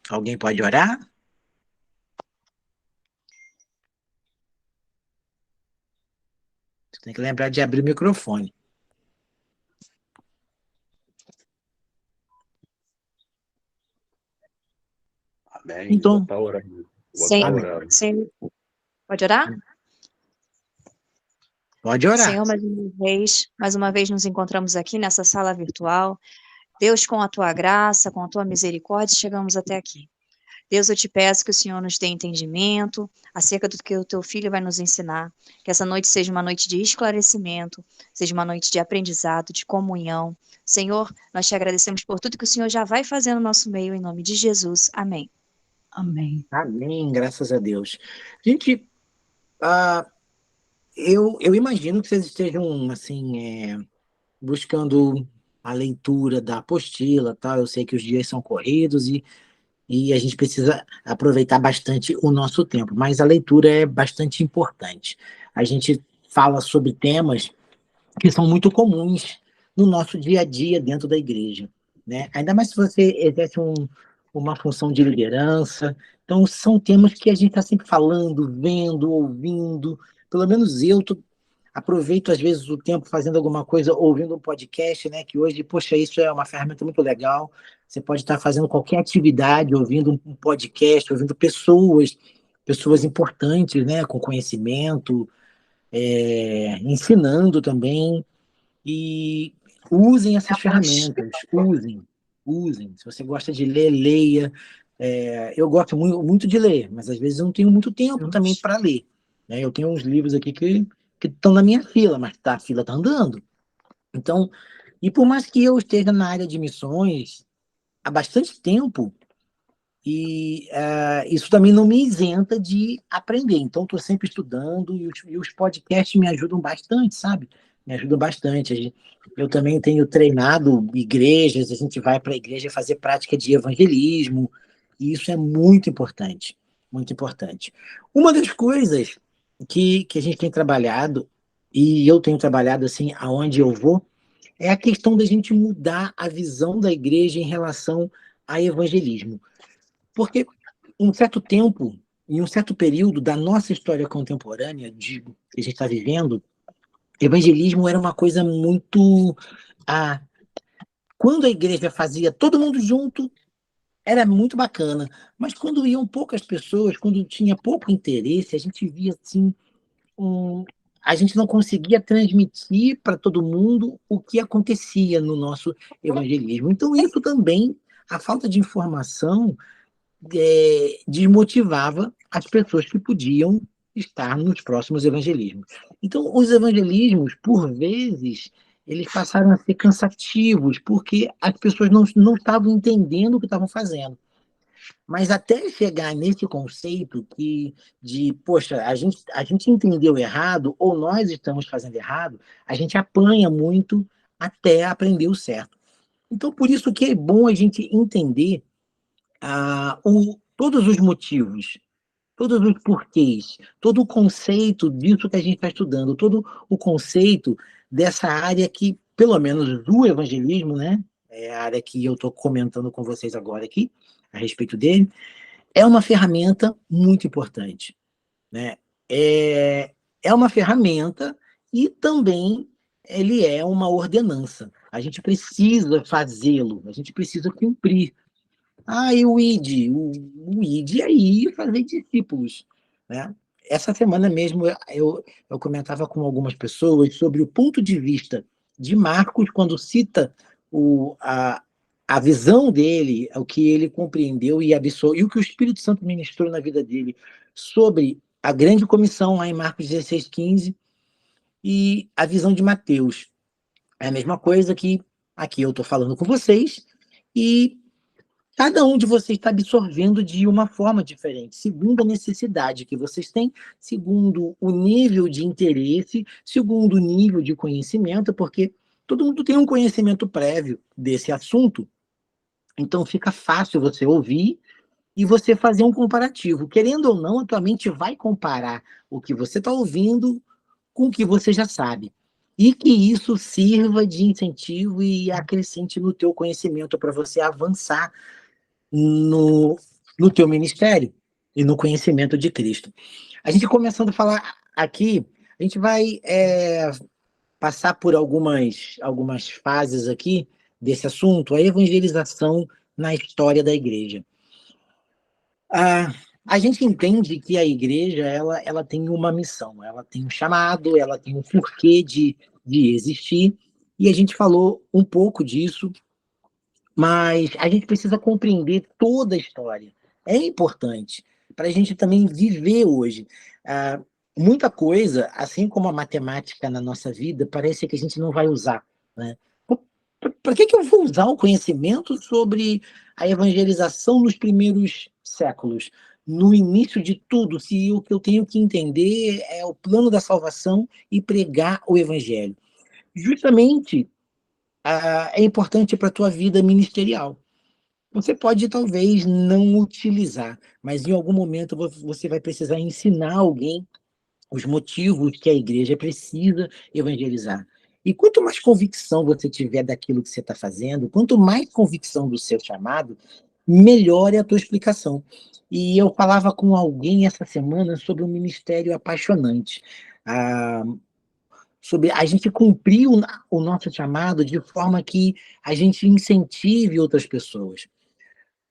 Alguém pode orar? Você tem que lembrar de abrir o microfone. Amém. Vou Então, estar orando. Vou estar Senhor, amém. orando. Senhor, pode orar? Pode orar. Senhor, mais uma vez nos encontramos aqui nessa sala virtual. Deus, com a tua graça, com a tua misericórdia, chegamos até aqui. Deus, eu te peço que o Senhor nos dê entendimento acerca do que o teu filho vai nos ensinar. Que essa noite seja uma noite de esclarecimento, seja uma noite de aprendizado, de comunhão. Senhor, nós te agradecemos por tudo que o Senhor já vai fazer no nosso meio, em nome de Jesus. Amém. Amém. Amém, graças a Deus. Gente, ah, eu imagino que vocês estejam, assim, buscando a leitura da apostila, tal. Eu sei que os dias são corridos e a gente precisa aproveitar bastante o nosso tempo, mas a leitura é bastante importante. A gente fala sobre temas que são muito comuns no nosso dia a dia dentro da igreja, né? Ainda mais se você exerce uma função de liderança. Então, são temas que a gente está sempre falando, vendo, ouvindo. Pelo menos aproveito, às vezes, o tempo fazendo alguma coisa, ouvindo um podcast, né? Que hoje, poxa, isso é uma ferramenta muito legal. Você pode estar fazendo qualquer atividade, ouvindo um podcast, ouvindo pessoas importantes, né? Com conhecimento, ensinando também. E usem essas ferramentas, usem. Se você gosta de ler, leia. Eu gosto muito de ler, mas às vezes eu não tenho muito tempo também para ler, né? Eu tenho uns livros aqui que estão na minha fila, mas a fila está andando. Então, e por mais que eu esteja na área de missões há bastante tempo, isso também não me isenta de aprender. Então, estou sempre estudando e os podcasts me ajudam bastante, sabe? Me ajudam bastante. Eu também tenho treinado igrejas, a gente vai para a igreja fazer prática de evangelismo, e isso é muito importante, muito importante. Uma das coisas que a gente tem trabalhado, e eu tenho trabalhado assim, aonde eu vou, é a questão da gente mudar a visão da igreja em relação a evangelismo. Porque em um certo tempo, em um certo período da nossa história contemporânea, que a gente está vivendo, evangelismo era uma coisa muito. Ah, quando a igreja fazia todo mundo junto, era muito bacana. Mas quando iam poucas pessoas, quando tinha pouco interesse, a gente via assim. A gente não conseguia transmitir para todo mundo o que acontecia no nosso evangelismo. Então, isso também, a falta de informação, desmotivava as pessoas que podiam estar nos próximos evangelismos. Então, os evangelismos, por vezes, eles passaram a ser cansativos, porque as pessoas não estavam entendendo o que estavam fazendo. Mas até chegar nesse conceito poxa, a gente entendeu errado, ou nós estamos fazendo errado, a gente apanha muito até aprender o certo. Então, por isso que é bom a gente entender todos os motivos, todos os porquês, todo o conceito disso que a gente está estudando, todo o conceito dessa área que, pelo menos do evangelismo, né? É a área que eu estou comentando com vocês agora aqui, a respeito dele, é uma ferramenta muito importante, né? É uma ferramenta e também ele é uma ordenança. A gente precisa fazê-lo, a gente precisa cumprir. E o ID? O ID é ir fazer discípulos, né? Essa semana mesmo eu comentava com algumas pessoas sobre o ponto de vista de Marcos quando cita a visão dele, o que ele compreendeu e absorveu, e o que o Espírito Santo ministrou na vida dele sobre a grande comissão lá em Marcos 16:15 e a visão de Mateus. É a mesma coisa que aqui eu estou falando com vocês, e cada um de vocês está absorvendo de uma forma diferente, segundo a necessidade que vocês têm, segundo o nível de interesse, segundo o nível de conhecimento, porque todo mundo tem um conhecimento prévio desse assunto, então fica fácil você ouvir e você fazer um comparativo. Querendo ou não, a tua mente vai comparar o que você está ouvindo com o que você já sabe. E que isso sirva de incentivo e acrescente no teu conhecimento para você avançar no, no teu ministério e no conhecimento de Cristo. A gente começando a falar aqui, a gente vai passar por algumas fases aqui desse assunto, a evangelização na história da igreja. A gente entende que a igreja ela tem uma missão, ela tem um chamado, ela tem um porquê de existir, e a gente falou um pouco disso, mas a gente precisa compreender toda a história. É importante para a gente também viver hoje. Muita coisa, assim como a matemática na nossa vida, parece que a gente não vai usar, né? Para que eu vou usar o conhecimento sobre a evangelização nos primeiros séculos? No início de tudo, se o que eu tenho que entender é o plano da salvação e pregar o evangelho. Justamente é importante para a tua vida ministerial. Você pode talvez não utilizar, mas em algum momento você vai precisar ensinar alguém os motivos que a igreja precisa evangelizar. E quanto mais convicção você tiver daquilo que você está fazendo, quanto mais convicção do seu chamado, melhor é a tua explicação. E eu falava com alguém essa semana sobre um ministério apaixonante. Sobre a gente cumprir o nosso chamado de forma que a gente incentive outras pessoas.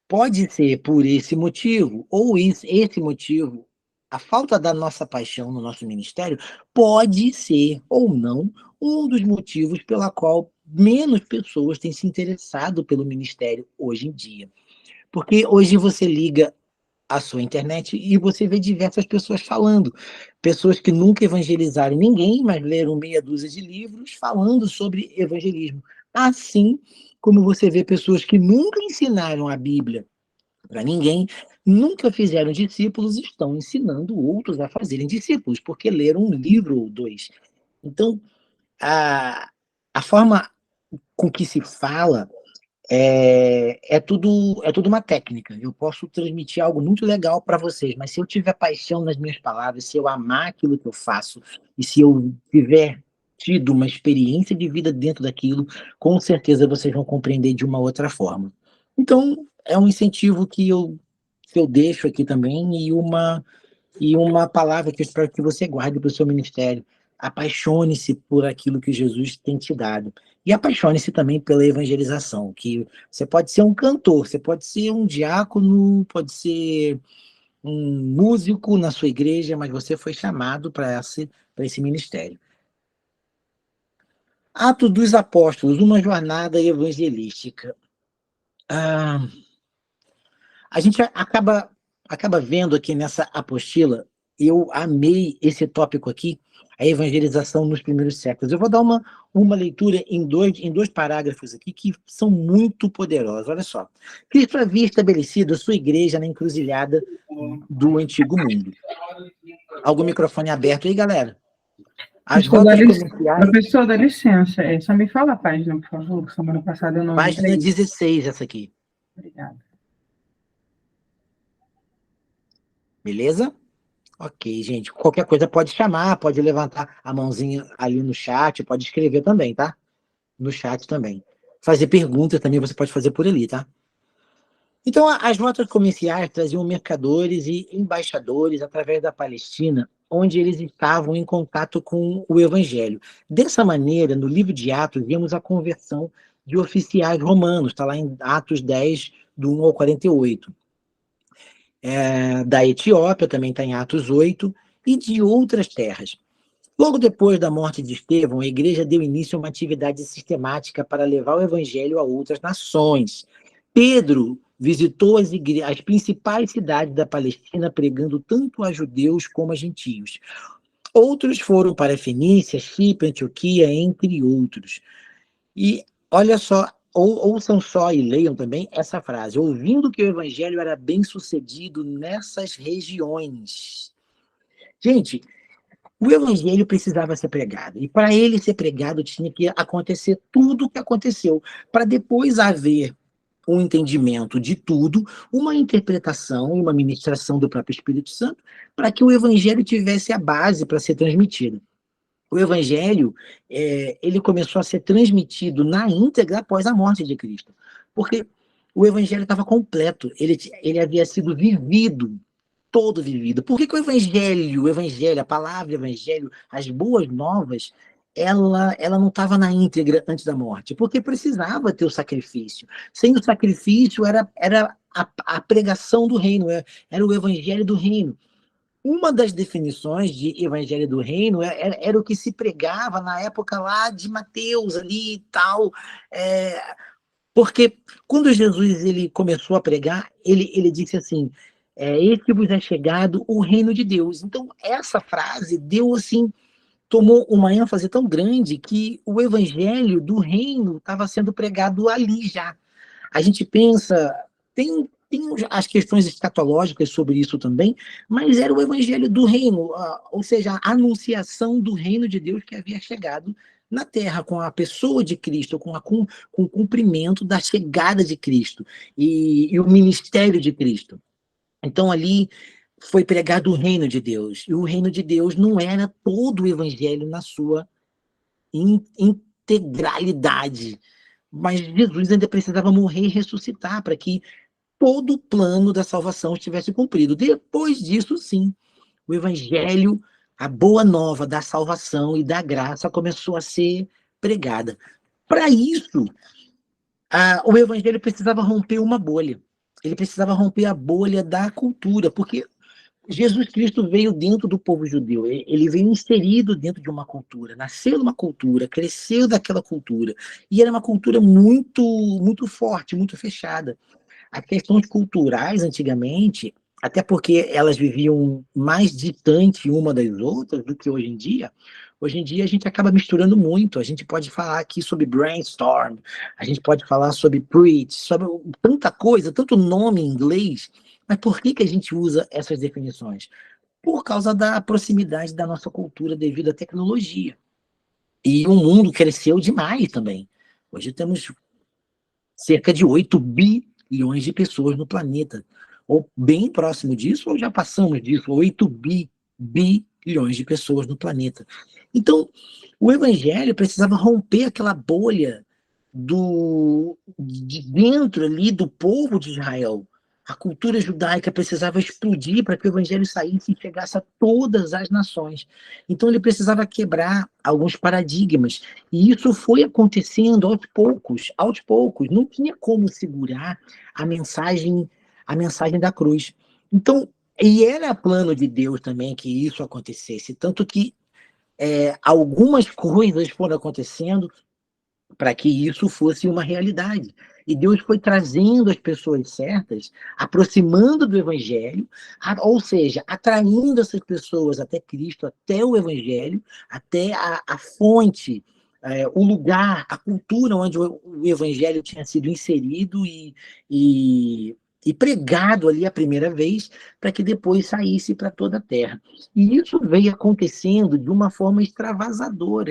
Pode ser por esse motivo, ou esse motivo, a falta da nossa paixão no nosso ministério, pode ser, ou não, um dos motivos pela qual menos pessoas têm se interessado pelo ministério hoje em dia. Porque hoje você liga a sua internet e você vê diversas pessoas falando. Pessoas que nunca evangelizaram ninguém, mas leram meia dúzia de livros falando sobre evangelismo. Assim como você vê pessoas que nunca ensinaram a Bíblia para ninguém, nunca fizeram discípulos, estão ensinando outros a fazerem discípulos, porque leram um livro ou dois. Então, a forma com que se fala é tudo uma técnica. Eu posso transmitir algo muito legal para vocês, mas se eu tiver paixão nas minhas palavras, se eu amar aquilo que eu faço, e se eu tiver tido uma experiência de vida dentro daquilo, com certeza vocês vão compreender de uma outra forma. Então, é um incentivo que eu deixo aqui também, e uma palavra que eu espero que você guarde para o seu ministério. Apaixone-se por aquilo que Jesus tem te dado. E apaixone-se também pela evangelização, que você pode ser um cantor, você pode ser um diácono, pode ser um músico na sua igreja, mas você foi chamado para esse ministério. Atos dos Apóstolos, uma jornada evangelística. A gente acaba vendo aqui nessa apostila, eu amei esse tópico aqui, a evangelização nos primeiros séculos. Eu vou dar uma leitura em dois parágrafos aqui que são muito poderosos. Olha só. Cristo havia estabelecido a sua igreja na encruzilhada do antigo mundo. Algum microfone aberto aí, galera? Professor, dá licença. Só me fala a página, por favor, que semana passada eu não... Página 16, essa aqui. Obrigada. Beleza? Ok, gente. Qualquer coisa pode chamar, pode levantar a mãozinha ali no chat, pode escrever também, tá? No chat também. Fazer perguntas também você pode fazer por ali, tá? Então, as rotas comerciais traziam mercadores e embaixadores através da Palestina, onde eles estavam em contato com o Evangelho. Dessa maneira, no livro de Atos, vemos a conversão de oficiais romanos, está lá em Atos 10, do 1 ao 48. Da Etiópia, também está em Atos 8, e de outras terras. Logo depois da morte de Estevão, a igreja deu início a uma atividade sistemática para levar o evangelho a outras nações. Pedro visitou as principais cidades da Palestina, pregando tanto a judeus como a gentios. Outros foram para Fenícia, Chipre, Antioquia, entre outros. E olha só, ouçam só e leiam também essa frase: ouvindo que o evangelho era bem sucedido nessas regiões. Gente, o evangelho precisava ser pregado, e para ele ser pregado tinha que acontecer tudo o que aconteceu, para depois haver um entendimento de tudo, uma interpretação, uma ministração do próprio Espírito Santo, para que o evangelho tivesse a base para ser transmitido. O evangelho, ele começou a ser transmitido na íntegra após a morte de Cristo. Porque o evangelho estava completo, ele havia sido vivido, todo vivido. Por que que o evangelho, a palavra evangelho, as boas novas, ela não estava na íntegra antes da morte? Porque precisava ter o sacrifício. Sem o sacrifício era a pregação do reino, era o evangelho do reino. Uma das definições de evangelho do reino era o que se pregava na época lá de Mateus ali e tal, porque quando Jesus ele começou a pregar, ele disse assim, esse vos é chegado o reino de Deus. Então, essa frase deu assim, tomou uma ênfase tão grande que o evangelho do reino estava sendo pregado ali já. A gente pensa, tem as questões escatológicas sobre isso também, mas era o evangelho do reino, ou seja, a anunciação do reino de Deus que havia chegado na terra, com a pessoa de Cristo, com o cumprimento da chegada de Cristo e o ministério de Cristo. Então ali foi pregado o reino de Deus, e o reino de Deus não era todo o evangelho na sua integralidade, mas Jesus ainda precisava morrer e ressuscitar para que todo o plano da salvação estivesse cumprido. Depois disso, sim, o evangelho, a boa nova da salvação e da graça começou a ser pregada. Para isso, o evangelho precisava romper uma bolha. Ele precisava romper a bolha da cultura, porque Jesus Cristo veio dentro do povo judeu, ele veio inserido dentro de uma cultura, nasceu numa cultura, cresceu daquela cultura, e era uma cultura muito, muito forte, muito fechada. As questões culturais, antigamente, até porque elas viviam mais distante uma das outras do que hoje em dia a gente acaba misturando muito. A gente pode falar aqui sobre brainstorm, a gente pode falar sobre preach, sobre tanta coisa, tanto nome em inglês, mas por que a gente usa essas definições? Por causa da proximidade da nossa cultura devido à tecnologia. E o mundo cresceu demais também. Hoje temos cerca de 8 bilhões de pessoas no planeta. Ou bem próximo disso, ou já passamos disso, 8 bilhões de pessoas no planeta. Então, o evangelho precisava romper aquela bolha de dentro ali do povo de Israel. A cultura judaica precisava explodir para que o evangelho saísse e chegasse a todas as nações. Então ele precisava quebrar alguns paradigmas. E isso foi acontecendo aos poucos, aos poucos. Não tinha como segurar a mensagem da cruz. Então, e era plano de Deus também que isso acontecesse. Tanto que algumas coisas foram acontecendo para que isso fosse uma realidade. E Deus foi trazendo as pessoas certas, aproximando do Evangelho, ou seja, atraindo essas pessoas até Cristo, até o Evangelho, até a fonte, o lugar, a cultura onde o Evangelho tinha sido inserido e pregado ali a primeira vez, para que depois saísse para toda a terra. E isso veio acontecendo de uma forma extravasadora.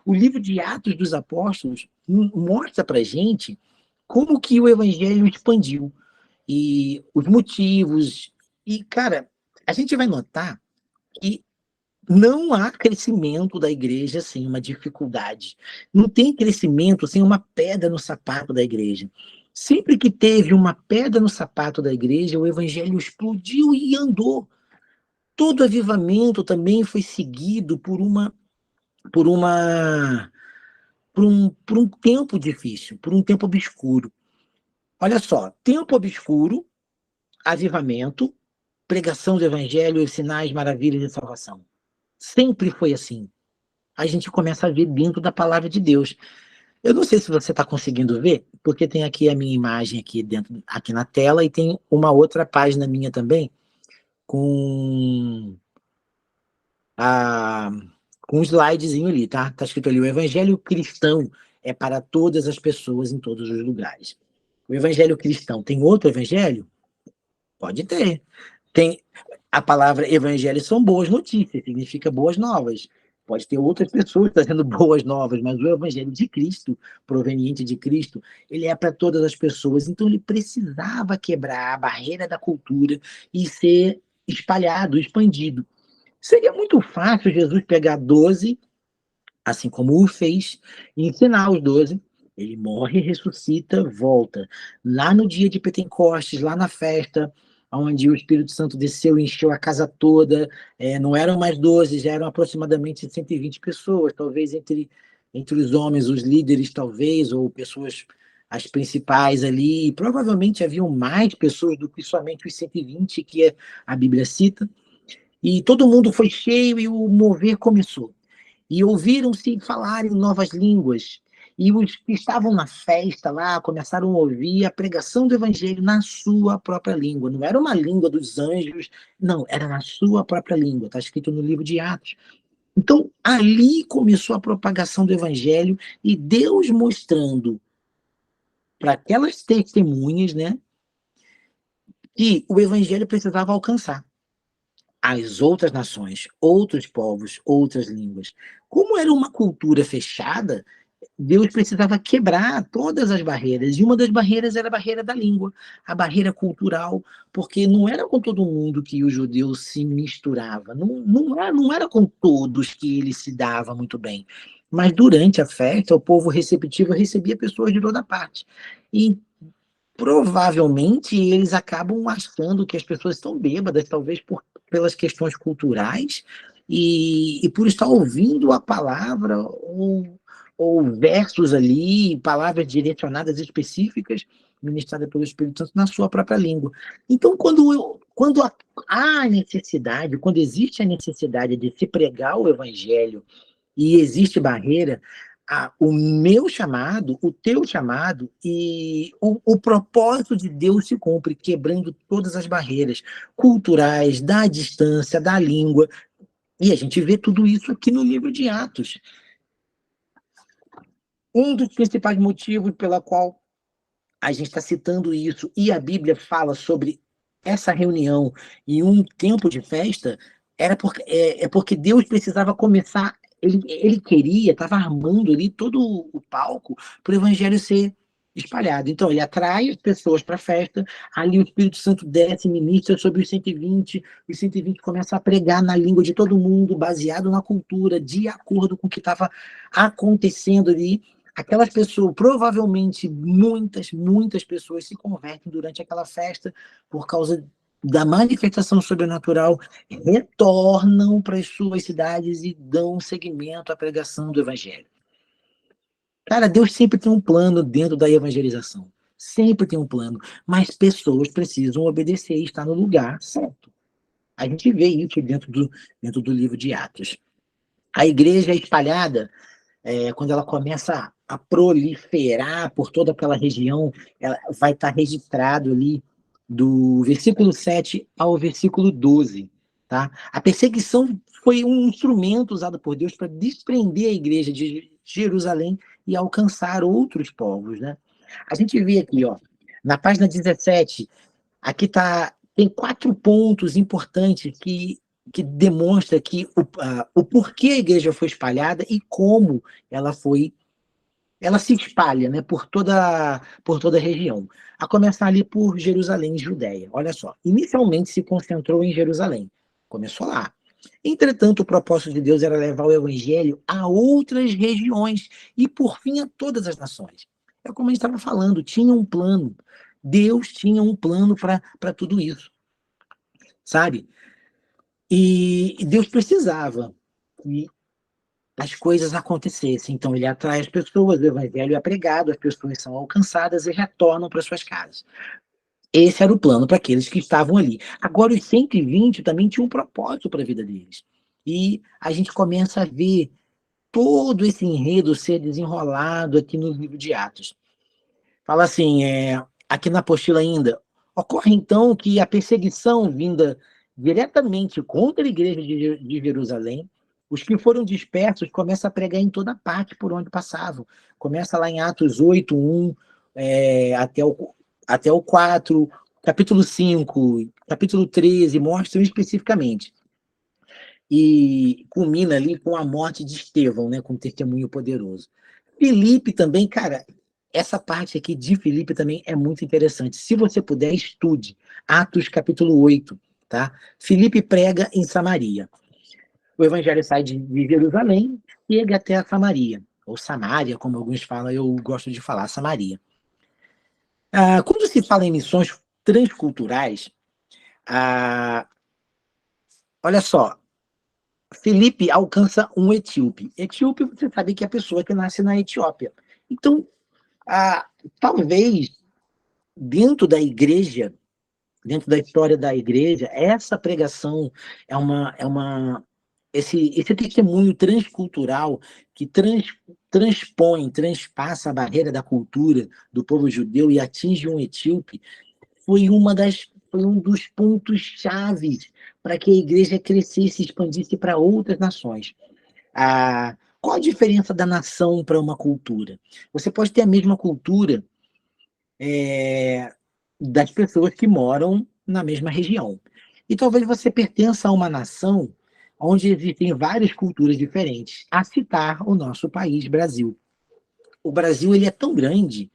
O livro de Atos dos Apóstolos mostra para a gente como que o evangelho expandiu e os motivos. E, cara, a gente vai notar que não há crescimento da igreja sem uma dificuldade. Não tem crescimento sem uma pedra no sapato da igreja. Sempre que teve uma pedra no sapato da igreja, o evangelho explodiu e andou. Todo avivamento também foi seguido por um tempo difícil, por um tempo obscuro. Olha só, tempo obscuro, avivamento, pregação do evangelho, sinais, maravilhas e salvação. Sempre foi assim. A gente começa a ver dentro da palavra de Deus. Eu não sei se você está conseguindo ver, porque tem aqui a minha imagem aqui na tela e tem uma outra página minha também com um slidezinho ali, tá? Tá escrito ali, o evangelho cristão é para todas as pessoas em todos os lugares. O evangelho cristão tem outro evangelho? Pode ter. A palavra evangelho são boas notícias, significa boas novas. Pode ter outras pessoas trazendo boas novas, mas o evangelho de Cristo, proveniente de Cristo, ele é para todas as pessoas. Então ele precisava quebrar a barreira da cultura e ser espalhado, expandido. Seria muito fácil Jesus pegar 12, assim como o fez, e ensinar os 12, Ele morre, ressuscita, volta. Lá no dia de Pentecostes, lá na festa, onde o Espírito Santo desceu e encheu a casa toda, não eram mais 12, já eram aproximadamente 120 pessoas, talvez entre os homens, os líderes, talvez, ou pessoas, as principais ali. Provavelmente haviam mais pessoas do que somente os 120 que a Bíblia cita. E todo mundo foi cheio e o mover começou. E ouviram-se falar em novas línguas. E os que estavam na festa lá começaram a ouvir a pregação do evangelho na sua própria língua. Não era uma língua dos anjos, não, era na sua própria língua. Está escrito no livro de Atos. Então, ali começou a propagação do evangelho e Deus mostrando para aquelas testemunhas, né, que o evangelho precisava alcançar as outras nações, outros povos, outras línguas. Como era uma cultura fechada, Deus precisava quebrar todas as barreiras, e uma das barreiras era a barreira da língua, a barreira cultural, porque não era com todo mundo que o judeu se misturava, não era com todos que ele se dava muito bem. Mas durante a festa, o povo receptivo recebia pessoas de toda parte. E provavelmente eles acabam achando que as pessoas estão bêbadas, talvez pelas questões culturais, e por estar ouvindo a palavra ou versos ali, palavras direcionadas específicas, ministradas pelo Espírito Santo na sua própria língua. Então, quando há necessidade, quando existe a necessidade de se pregar o evangelho e existe barreira, o meu chamado, o teu chamado e o propósito de Deus se cumpre, quebrando todas as barreiras culturais, da distância, da língua. E a gente vê tudo isso aqui no livro de Atos. Um dos principais motivos pela qual a gente está citando isso e a Bíblia fala sobre essa reunião e um tempo de festa porque Deus precisava começar, ele queria, estava armando ali todo o palco para o evangelho ser espalhado. Então, ele atrai as pessoas para a festa, ali o Espírito Santo desce, ministra sobre os 120 começam a pregar na língua de todo mundo, baseado na cultura, de acordo com o que estava acontecendo ali. Aquelas pessoas, provavelmente muitas pessoas se convertem durante aquela festa por causa da manifestação sobrenatural, retornam para as suas cidades e dão seguimento à pregação do evangelho. Cara, Deus sempre tem um plano dentro da evangelização. Sempre tem um plano. Mas pessoas precisam obedecer e estar no lugar certo. A gente vê isso dentro do livro de Atos. A igreja é espalhada, quando ela começa a proliferar por toda aquela região, ela vai estar registrado ali do versículo 7 ao versículo 12. Tá? A perseguição foi um instrumento usado por Deus para desprender a igreja de Jerusalém e alcançar outros povos. Né? A gente vê aqui, ó, na página 17, aqui tem 4 pontos importantes que demonstra que o porquê a igreja foi espalhada e como ela se espalha, né, por toda a região. A começar ali por Jerusalém, Judéia. Olha só, inicialmente se concentrou em Jerusalém. Começou lá. Entretanto, o propósito de Deus era levar o evangelho a outras regiões e, por fim, a todas as nações. É como a gente estava falando, tinha um plano. Deus tinha um plano para tudo isso. Sabe? E Deus precisava que as coisas acontecessem. Então, ele atrai as pessoas, o evangelho é pregado, as pessoas são alcançadas e retornam para suas casas. Esse era o plano para aqueles que estavam ali. Agora, os 120 também tinham um propósito para a vida deles. E a gente começa a ver todo esse enredo ser desenrolado aqui no livro de Atos. Fala assim, aqui na apostila ainda, ocorre então que a perseguição vinda diretamente contra a igreja de Jerusalém, os que foram dispersos começam a pregar em toda parte por onde passavam. Começa lá em Atos 8, 1, até o 4, capítulo 5, capítulo 13, mostram especificamente. E culmina ali com a morte de Estevão, né, com um testemunho poderoso. Filipe também, cara, essa parte aqui de Filipe também é muito interessante. Se você puder, estude Atos capítulo 8, tá? Filipe prega em Samaria. O evangelho sai de Jerusalém, chega até a Samaria. ou Samária, como alguns falam, eu gosto de falar Samaria. Quando se fala em missões transculturais, olha só, Filipe alcança um etíope. Etíope, você sabe que é a pessoa que nasce na Etiópia. Então, talvez, dentro da igreja, dentro da história da igreja, essa pregação esse testemunho transcultural que transpassa a barreira da cultura do povo judeu e atinge um etíope, foi um dos pontos chaves para que a igreja crescesse e expandisse para outras nações. Qual a diferença da nação para uma cultura? Você pode ter a mesma cultura das pessoas que moram na mesma região. E talvez você pertença a uma nação onde existem várias culturas diferentes, a citar o nosso país, Brasil. O Brasil, ele é tão grande,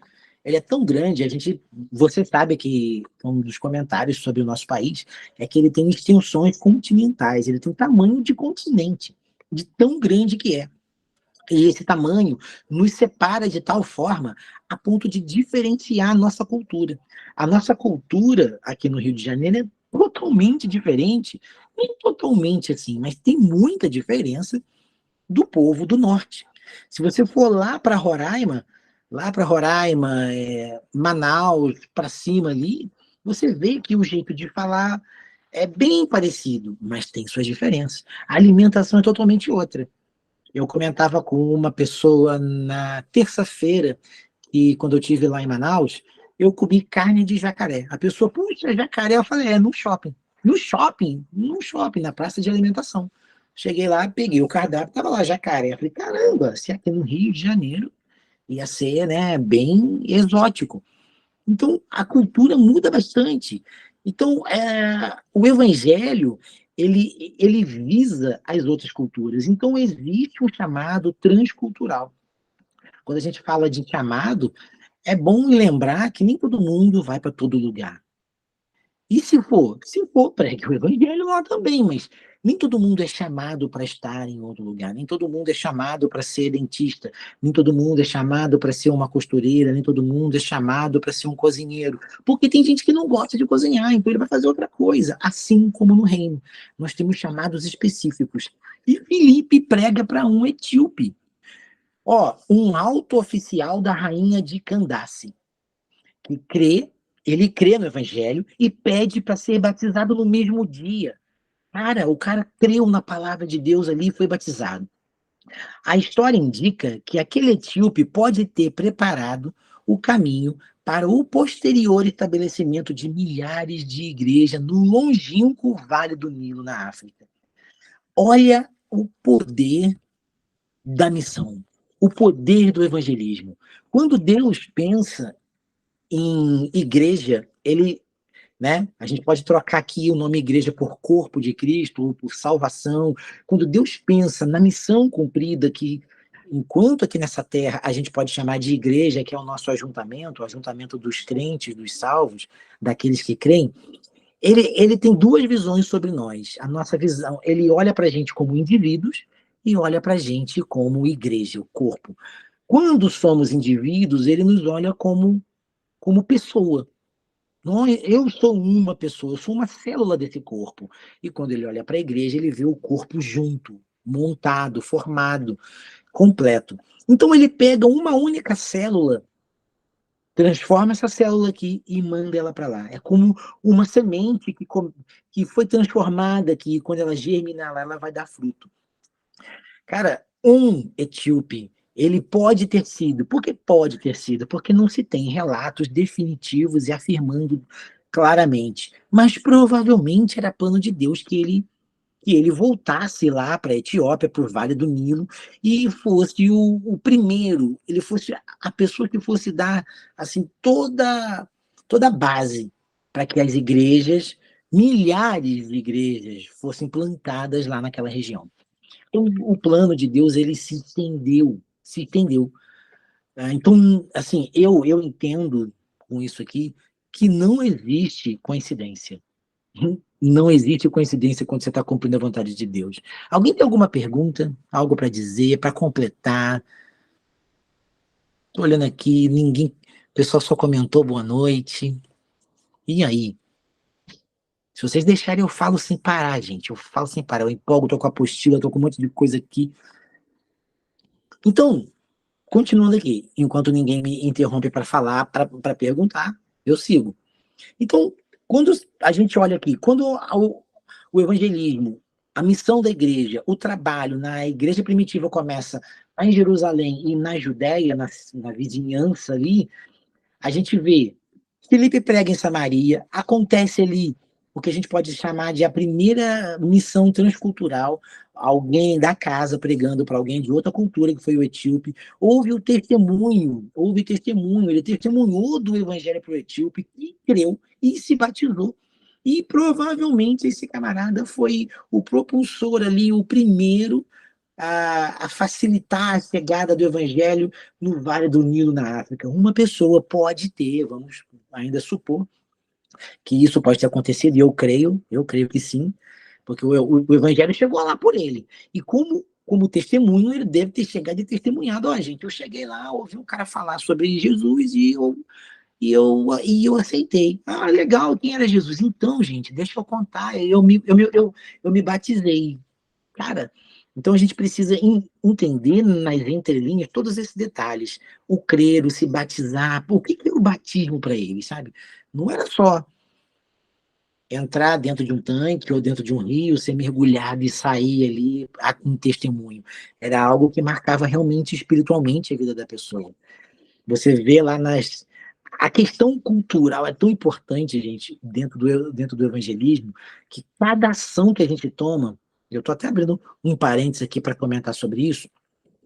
você sabe que um dos comentários sobre o nosso país é que ele tem extensões continentais, ele tem tamanho de continente, de tão grande que é. E esse tamanho nos separa de tal forma a ponto de diferenciar a nossa cultura. A nossa cultura aqui no Rio de Janeiro é totalmente diferente, nem totalmente assim, mas tem muita diferença do povo do norte. Se você for lá para Roraima, Manaus, para cima ali, você vê que o jeito de falar é bem parecido, mas tem suas diferenças. A alimentação é totalmente outra. Eu comentava com uma pessoa na terça-feira, e quando eu estive lá em Manaus, eu comi carne de jacaré. A pessoa, puxa, jacaré, eu falei, no shopping. No shopping, na praça de alimentação. Cheguei lá, peguei o cardápio, tava lá jacaré. Eu falei, caramba, se aqui no Rio de Janeiro ia ser, né, bem exótico. Então, a cultura muda bastante. Então, o evangelho, ele visa as outras culturas. Então, existe um chamado transcultural. Quando a gente fala de chamado, é bom lembrar que nem todo mundo vai para todo lugar. E se for, pregue o evangelho lá também, mas nem todo mundo é chamado para estar em outro lugar, nem todo mundo é chamado para ser dentista, nem todo mundo é chamado para ser uma costureira, nem todo mundo é chamado para ser um cozinheiro, porque tem gente que não gosta de cozinhar, então ele vai fazer outra coisa, assim como no reino. Nós temos chamados específicos. E Filipe prega para um etíope, um alto oficial da rainha de Candace, que ele crê no evangelho e pede para ser batizado no mesmo dia. Cara, o cara creu na palavra de Deus ali e foi batizado. A história indica que aquele etíope pode ter preparado o caminho para o posterior estabelecimento de milhares de igrejas no longínquo Vale do Nilo, na África. Olha o poder da missão, o poder do evangelismo. Quando Deus pensa em igreja, a gente pode trocar aqui o nome igreja por corpo de Cristo ou por salvação. Quando Deus pensa na missão cumprida, que enquanto aqui nessa terra a gente pode chamar de igreja, que é o nosso ajuntamento, o ajuntamento dos crentes, dos salvos, daqueles que creem, ele tem duas visões sobre nós. A nossa visão, ele olha para a gente como indivíduos e olha para a gente como igreja, o corpo. Quando somos indivíduos, ele nos olha como pessoa. Não, eu sou uma pessoa, eu sou uma célula desse corpo. E quando ele olha para a igreja, ele vê o corpo junto, montado, formado, completo. Então ele pega uma única célula, transforma essa célula aqui e manda ela para lá. É como uma semente que foi transformada, que quando ela germinar lá, ela vai dar fruto. Cara, um etíope, ele pode ter sido. Por que pode ter sido? Porque não se tem relatos definitivos e afirmando claramente. Mas provavelmente era plano de Deus que ele voltasse lá para a Etiópia, para o Vale do Nilo, e fosse o primeiro, ele fosse a pessoa que fosse dar assim, toda a base para que as igrejas, milhares de igrejas, fossem plantadas lá naquela região. Então, o plano de Deus, ele se estendeu. Então, assim, eu entendo com isso aqui que não existe coincidência. Não existe coincidência quando você está cumprindo a vontade de Deus. Alguém tem alguma pergunta? Algo para dizer, para completar? Tô olhando aqui, ninguém... O pessoal só comentou boa noite. E aí? Se vocês deixarem, eu falo sem parar, gente. Eu falo sem parar. Eu empolgo, tô com a apostila, tô com um monte de coisa aqui. Então, continuando aqui, enquanto ninguém me interrompe para falar, para perguntar, eu sigo. Então, quando a gente olha aqui, quando o evangelismo, a missão da igreja, o trabalho na igreja primitiva começa em Jerusalém e na Judéia, na vizinhança ali, a gente vê Filipe prega em Samaria, acontece ali o que a gente pode chamar de a primeira missão transcultural, alguém da casa pregando para alguém de outra cultura, que foi o etíope, houve testemunho, ele testemunhou do evangelho para o etíope, e creu, e se batizou. E provavelmente esse camarada foi o propulsor ali, o primeiro a facilitar a chegada do evangelho no Vale do Nilo, na África. Uma pessoa pode ter, vamos ainda supor, que isso pode ter acontecido, e eu creio que sim, porque o evangelho chegou lá por ele. E como testemunho, ele deve ter chegado e testemunhado, gente, eu cheguei lá, ouvi um cara falar sobre Jesus e eu aceitei. Ah, legal, quem era Jesus? Então, gente, deixa eu contar, eu me batizei. Cara, então a gente precisa entender nas entrelinhas todos esses detalhes. O crer, o se batizar, o que é o batismo para eles, sabe? Não era só entrar dentro de um tanque ou dentro de um rio, ser mergulhado e sair ali com testemunho. Era algo que marcava realmente espiritualmente a vida da pessoa. Você vê lá nas... A questão cultural é tão importante, gente, dentro do evangelismo, que cada ação que a gente toma, eu estou até abrindo um parênteses aqui para comentar sobre isso,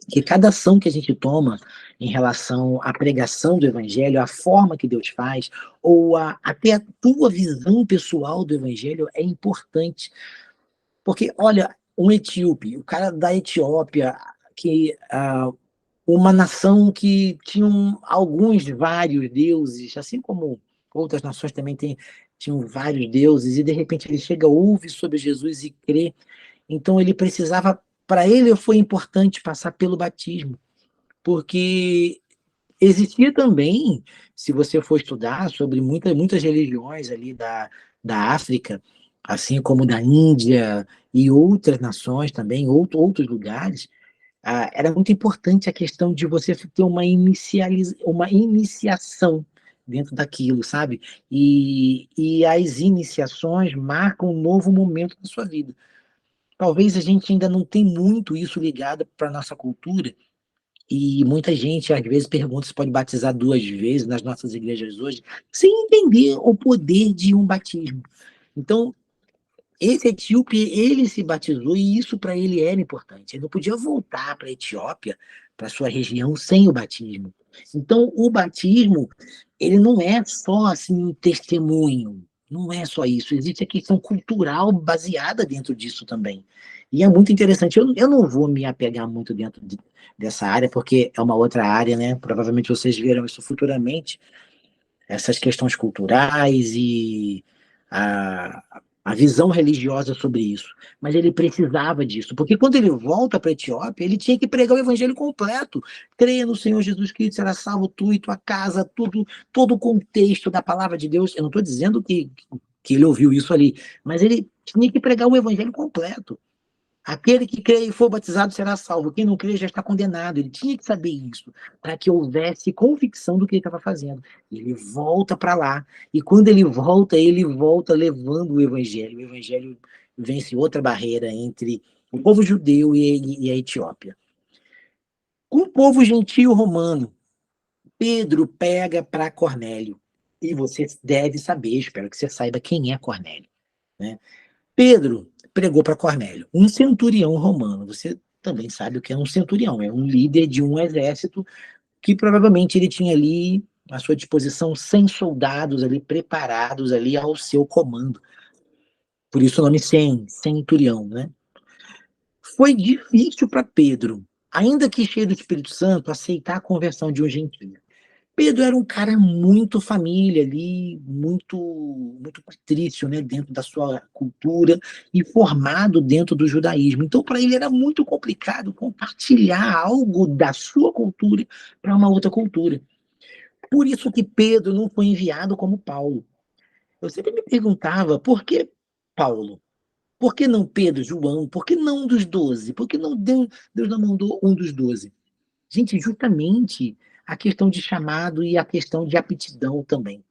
que cada ação que a gente toma em relação à pregação do evangelho, a forma que Deus faz, ou até a tua visão pessoal do evangelho é importante. Porque, olha, um etíope, o cara da Etiópia, que uma nação que tinha vários deuses, assim como outras nações também tinham vários deuses, e de repente ele chega, ouve sobre Jesus e crê. Então ele precisava, para ele foi importante passar pelo batismo, porque existia também, se você for estudar sobre muitas religiões ali da África, assim como da Índia e outras nações também, outros lugares, era muito importante a questão de você ter uma iniciação dentro daquilo, sabe? E as iniciações marcam um novo momento da sua vida. Talvez a gente ainda não tenha muito isso ligado para a nossa cultura, e muita gente, às vezes, pergunta se pode batizar 2 vezes nas nossas igrejas hoje, sem entender o poder de um batismo. Então, esse etíope, ele se batizou e isso para ele era importante. Ele não podia voltar para a Etiópia, para sua região, sem o batismo. Então, o batismo, ele não é só assim um testemunho, não é só isso. Existe a questão cultural baseada dentro disso também. E é muito interessante. Eu não vou me apegar muito dentro dessa área, porque é uma outra área, né? Provavelmente vocês verão isso futuramente, essas questões culturais e a visão religiosa sobre isso. Mas ele precisava disso, porque quando ele volta para a Etiópia, ele tinha que pregar o evangelho completo. Creia no Senhor Jesus Cristo, será salvo tu e tua casa, todo o contexto da palavra de Deus. Eu não estou dizendo que ele ouviu isso ali, mas ele tinha que pregar o evangelho completo. Aquele que crê e for batizado será salvo. Quem não crê já está condenado. Ele tinha que saber isso, para que houvesse convicção do que ele estava fazendo. Ele volta para lá. E quando ele volta levando o evangelho. O evangelho vence outra barreira entre o povo judeu e a Etiópia. Com o povo gentio romano, Pedro pega para Cornélio. E você deve saber, espero que você saiba quem é Cornélio, né? Pedro pregou para Cornélio, um centurião romano. Você também sabe o que é um centurião, é um líder de um exército que provavelmente ele tinha ali à sua disposição 100 soldados ali preparados ali ao seu comando. Por isso o nome centurião, né? Foi difícil para Pedro, ainda que cheio do Espírito Santo, aceitar a conversão de um gentio. Pedro era um cara muito família ali, muito patrício, né, dentro da sua cultura e formado dentro do judaísmo. Então, para ele era muito complicado compartilhar algo da sua cultura para uma outra cultura. Por isso que Pedro não foi enviado como Paulo. Eu sempre me perguntava, por que Paulo? Por que não Pedro, João? Por que não um dos 12? Por que não Deus não mandou um dos 12? Gente, justamente a questão de chamado e a questão de aptidão também.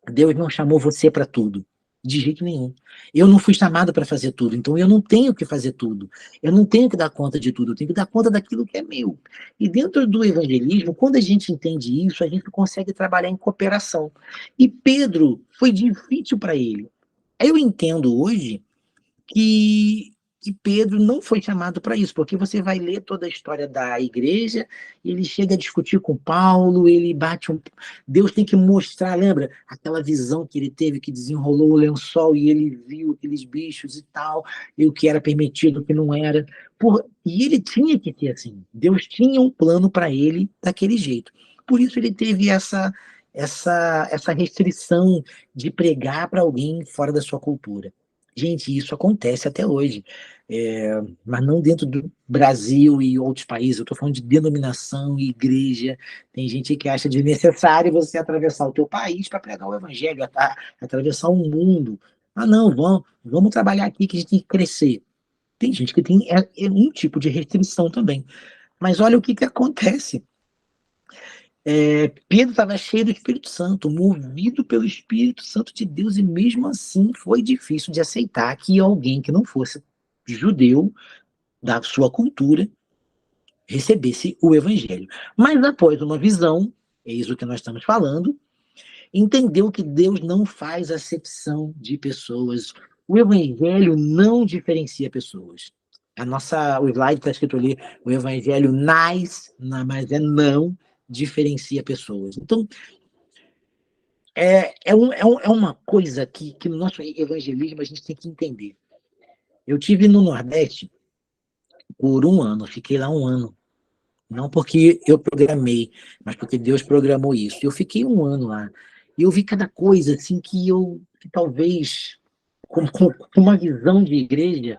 Deus não chamou você para tudo, de jeito nenhum. Eu não fui chamado para fazer tudo, então eu não tenho que fazer tudo. Eu não tenho que dar conta de tudo, eu tenho que dar conta daquilo que é meu. E dentro do evangelismo, quando a gente entende isso, a gente consegue trabalhar em cooperação. E Pedro foi difícil para ele. Eu entendo hoje que, que Pedro não foi chamado para isso, porque você vai ler toda a história da igreja, ele chega a discutir com Paulo, ele bate um. Deus tem que mostrar, lembra? Aquela visão que ele teve, que desenrolou o lençol e ele viu aqueles bichos e tal, e o que era permitido, o que não era. E ele tinha que ter assim. Deus tinha um plano para ele daquele jeito. Por isso ele teve essa restrição de pregar para alguém fora da sua cultura. Gente, isso acontece até hoje, mas não dentro do Brasil e outros países. Eu estou falando de denominação e igreja. Tem gente que acha desnecessário você atravessar o teu país para pregar o evangelho, atravessar o mundo. Ah, não, vamos trabalhar aqui que a gente tem que crescer. Tem gente que tem um tipo de restrição também. Mas olha o que acontece. Pedro estava cheio do Espírito Santo, movido pelo Espírito Santo de Deus, e mesmo assim foi difícil de aceitar que alguém que não fosse judeu, da sua cultura, recebesse o evangelho. Mas após uma visão, eis o que nós estamos falando, entendeu que Deus não faz acepção de pessoas. O evangelho não diferencia pessoas. O slide está escrito ali, o evangelho mas não diferencia pessoas. Então, é uma coisa que no nosso evangelismo a gente tem que entender. Eu tive no Nordeste por um ano, fiquei lá um ano. Não porque eu programei, mas porque Deus programou isso. Eu fiquei um ano lá. E eu vi cada coisa assim que talvez, com uma visão de igreja,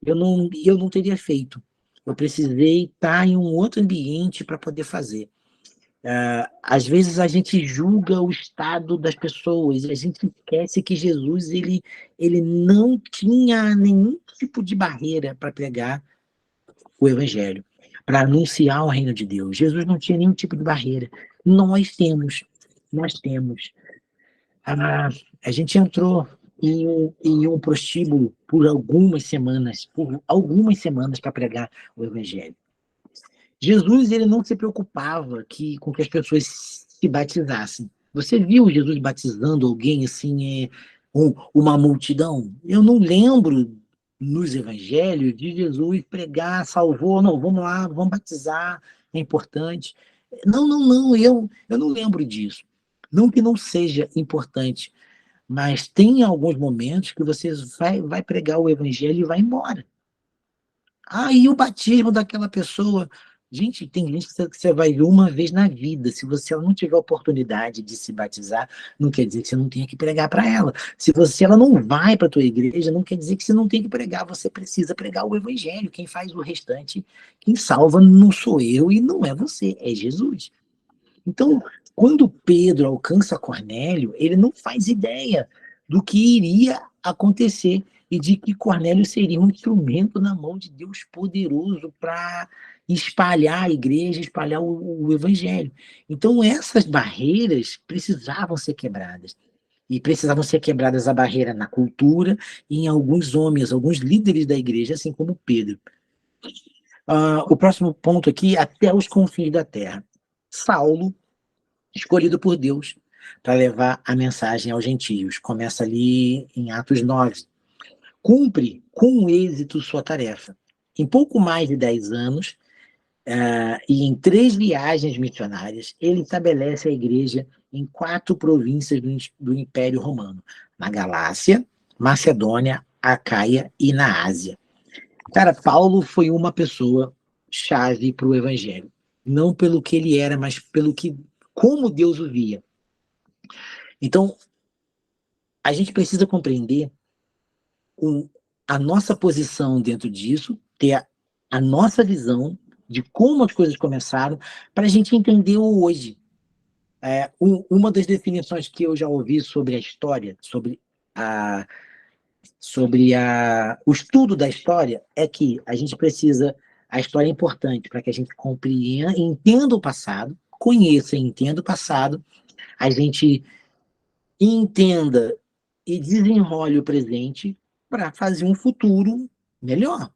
eu não teria feito. Eu precisei estar em um outro ambiente para poder fazer. Às vezes a gente julga o estado das pessoas, a gente esquece que Jesus ele não tinha nenhum tipo de barreira para pregar o evangelho, para anunciar o reino de Deus. Jesus não tinha nenhum tipo de barreira. Nós temos. A gente entrou em um prostíbulo por algumas semanas para pregar o evangelho. Jesus ele não se preocupava com que as pessoas se batizassem. Você viu Jesus batizando alguém assim, uma multidão? Eu não lembro nos evangelhos de Jesus pregar, salvou, não, vamos lá, vamos batizar, é importante. Não, eu não lembro disso. Não que não seja importante, mas tem alguns momentos que você vai pregar o evangelho e vai embora. E o batismo daquela pessoa. Gente, tem gente que você vai ver uma vez na vida. Se você não tiver oportunidade de se batizar, não quer dizer que você não tenha que pregar para ela. Se ela não vai para a tua igreja, não quer dizer que você não tem que pregar. Você precisa pregar o evangelho. Quem faz o restante, quem salva não sou eu e não é você, é Jesus. Então, quando Pedro alcança Cornélio, ele não faz ideia do que iria acontecer e de que Cornélio seria um instrumento na mão de Deus poderoso para espalhar a igreja, espalhar o evangelho. Então, essas barreiras precisavam ser quebradas. E precisavam ser quebradas a barreira na cultura e em alguns homens, alguns líderes da igreja, assim como Pedro. O próximo ponto aqui, até os confins da terra. Saulo, escolhido por Deus para levar a mensagem aos gentios. Começa ali em Atos 9. Cumpre com êxito sua tarefa. Em pouco mais de 10 anos, e em 3 viagens missionárias, ele estabelece a igreja em 4 províncias do Império Romano: na Galácia, Macedônia, Acaia e na Ásia. Cara, Paulo foi uma pessoa chave para o evangelho. Não pelo que ele era, mas como Deus o via. Então, a gente precisa compreender a nossa posição dentro disso, ter a nossa visão de como as coisas começaram, para a gente entender o hoje. Uma das definições que eu já ouvi sobre a história, o estudo da história, é que a gente precisa, a história é importante para que a gente compreenda, entenda o passado, conheça e entenda o passado, a gente entenda e desenrole o presente para fazer um futuro melhor,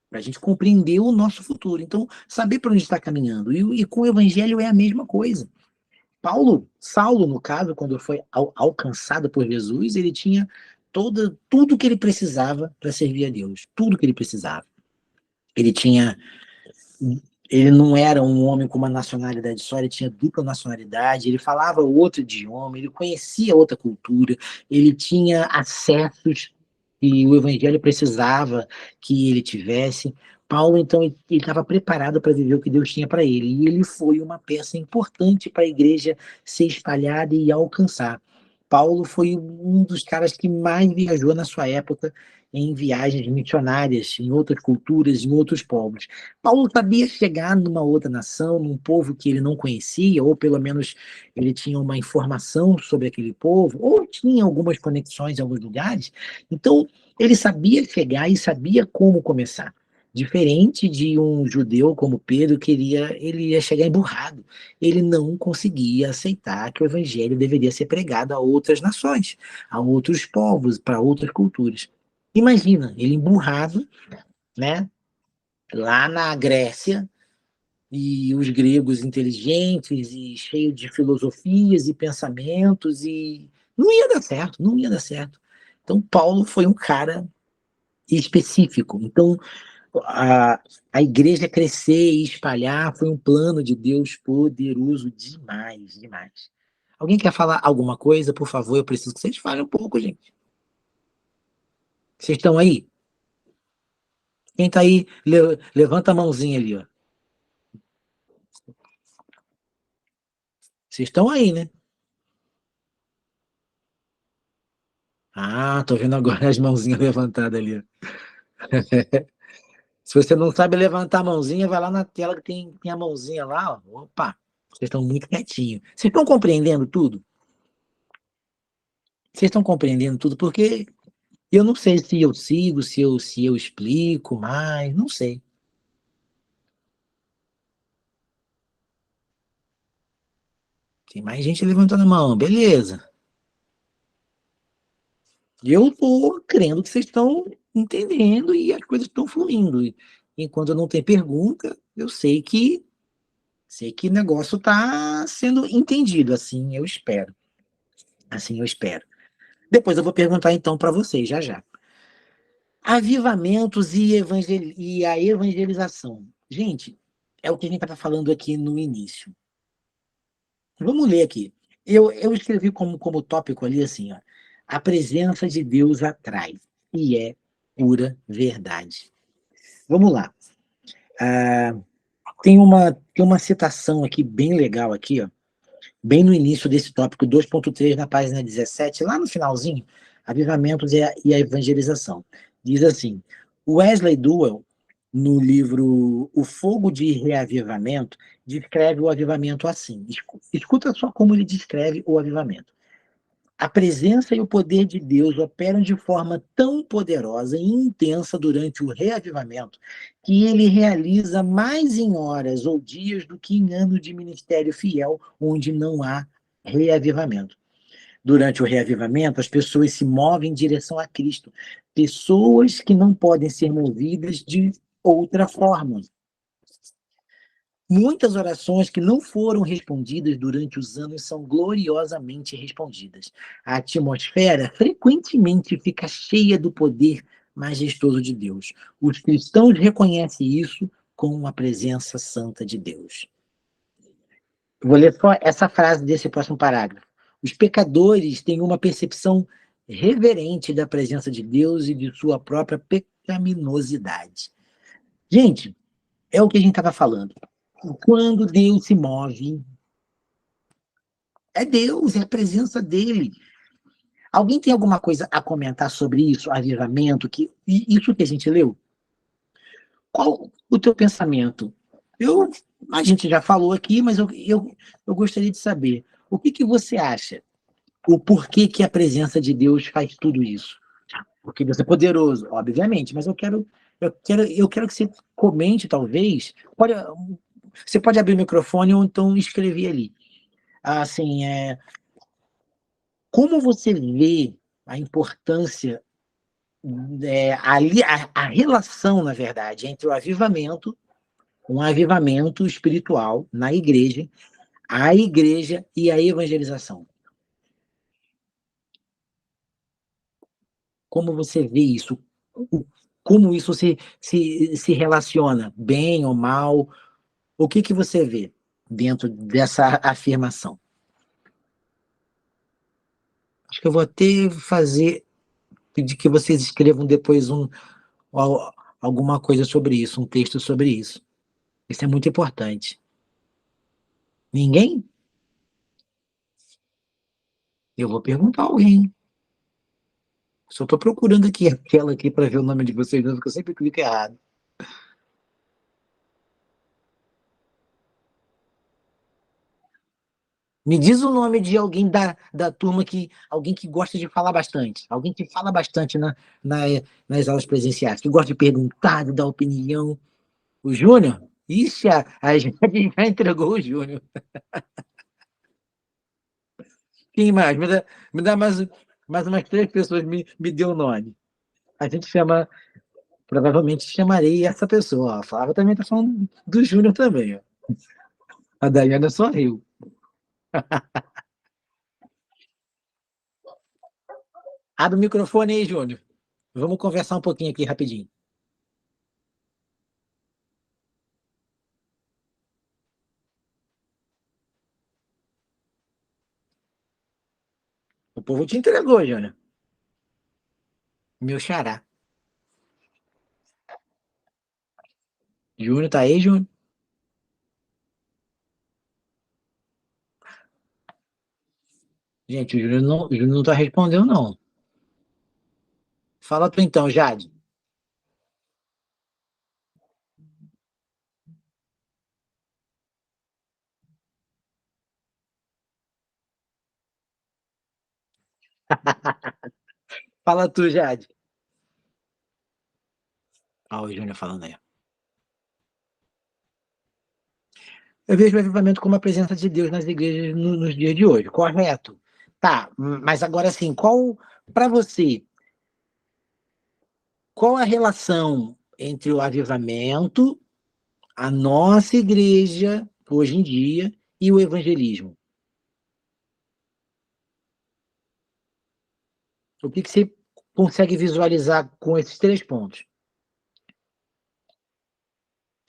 para a gente compreender o nosso futuro. Então, saber para onde está caminhando. E com o evangelho é a mesma coisa. Saulo, no caso, quando foi alcançado por Jesus, ele tinha tudo que ele precisava para servir a Deus. Tudo que ele precisava. Ele não era um homem com uma nacionalidade só, ele tinha dupla nacionalidade, ele falava outro idioma, ele conhecia outra cultura, ele tinha acessos que o evangelho precisava que ele tivesse. Paulo, então, ele estava preparado para viver o que Deus tinha para ele, e ele foi uma peça importante para a igreja ser espalhada e alcançar. Paulo foi um dos caras que mais viajou na sua época em viagens missionárias, em outras culturas, em outros povos. Paulo sabia chegar numa outra nação, num povo que ele não conhecia, ou pelo menos ele tinha uma informação sobre aquele povo, ou tinha algumas conexões em alguns lugares. Então, ele sabia chegar e sabia como começar. Diferente de um judeu como Pedro, ele ia chegar emburrado. Ele não conseguia aceitar que o evangelho deveria ser pregado a outras nações, a outros povos, para outras culturas. Imagina, ele emburrado, né, lá na Grécia, e os gregos inteligentes e cheios de filosofias e pensamentos, e não ia dar certo, não ia dar certo. Então, Paulo foi um cara específico. Então, a igreja crescer e espalhar foi um plano de Deus poderoso demais, demais. Alguém quer falar alguma coisa? Por favor, eu preciso que vocês falem um pouco, gente. Vocês estão aí? Quem está aí, levanta a mãozinha ali, ó. Vocês estão aí, né? Ah, tô vendo agora as mãozinhas levantadas ali, ó. Se você não sabe levantar a mãozinha, vai lá na tela que tem a mãozinha lá, ó. Opa, vocês estão muito quietinhos. Vocês estão compreendendo tudo? Vocês estão compreendendo tudo? Porque eu não sei se eu sigo, se eu explico mais, não sei. Tem mais gente levantando a mão, beleza. Eu estou crendo que vocês estão entendendo e as coisas estão fluindo. Enquanto não tem pergunta, eu sei que o negócio está sendo entendido, assim eu espero. Assim eu espero. Depois eu vou perguntar então para vocês, já já. Avivamentos e a evangelização. Gente, é o que a gente está falando aqui no início. Vamos ler aqui. Eu escrevi como tópico ali assim, ó, a presença de Deus atrai, e é pura verdade. Vamos lá. Tem uma citação aqui bem legal aqui, ó, bem no início desse tópico 2.3, na página 17, lá no finalzinho, avivamentos e a evangelização. Diz assim, Wesley Duell, no livro O Fogo de Reavivamento, descreve o avivamento assim. Escuta só como ele descreve o avivamento. A presença e o poder de Deus operam de forma tão poderosa e intensa durante o reavivamento que ele realiza mais em horas ou dias do que em anos de ministério fiel, onde não há reavivamento. Durante o reavivamento, as pessoas se movem em direção a Cristo. Pessoas que não podem ser movidas de outra forma. Muitas orações que não foram respondidas durante os anos são gloriosamente respondidas. A atmosfera frequentemente fica cheia do poder majestoso de Deus. Os cristãos reconhecem isso com a presença santa de Deus. Vou ler só essa frase desse próximo parágrafo. Os pecadores têm uma percepção reverente da presença de Deus e de sua própria pecaminosidade. Gente, é o que a gente estava falando. Quando Deus se move, É Deus, é a presença dele. Alguém tem alguma coisa a comentar sobre isso, avivamento, isso que a gente leu? Qual o teu pensamento? A gente já falou aqui, mas eu gostaria de saber, o que você acha? O porquê que a presença de Deus faz tudo isso? Porque Deus é poderoso, obviamente, mas eu quero que você comente, talvez. Você pode abrir o microfone ou então escrever ali. Assim, como você vê a importância, a relação, na verdade, entre o avivamento, um avivamento espiritual na igreja, a igreja e a evangelização? Como você vê isso? Como isso se relaciona, bem ou mal? O que você vê dentro dessa afirmação? Acho que eu vou até pedir que vocês escrevam depois alguma coisa sobre isso, um texto sobre isso. Isso é muito importante. Ninguém? Eu vou perguntar a alguém. Só estou procurando aqui aquela aqui para ver o nome de vocês, porque eu sempre clico errado. Me diz o nome de alguém da turma, alguém que gosta de falar bastante. Alguém que fala bastante na, nas aulas presenciais, que gosta de perguntar, de dar opinião. O Júnior? Ixi, a gente já entregou o Júnior. Quem mais? Me dá mais umas 3 pessoas, me dê o nome. A gente provavelmente chamarei essa pessoa. Ó. A Flávia também está falando do Júnior também. Ó. A Dayana só riu. Abre o microfone aí, Júnior. Vamos conversar um pouquinho aqui rapidinho. O povo te entregou, Júnior. Meu xará. Júnior, tá aí, Júnior? Gente, o Júnior não tá respondendo, não. Fala tu então, Jade. Fala tu, Jade. Ó, o Júnior falando aí. Eu vejo o avivamento como a presença de Deus nas igrejas nos dias de hoje, correto? Tá, mas agora assim, para você, qual a relação entre o avivamento, a nossa igreja, hoje em dia, e o evangelismo? O que você consegue visualizar com esses 3 pontos?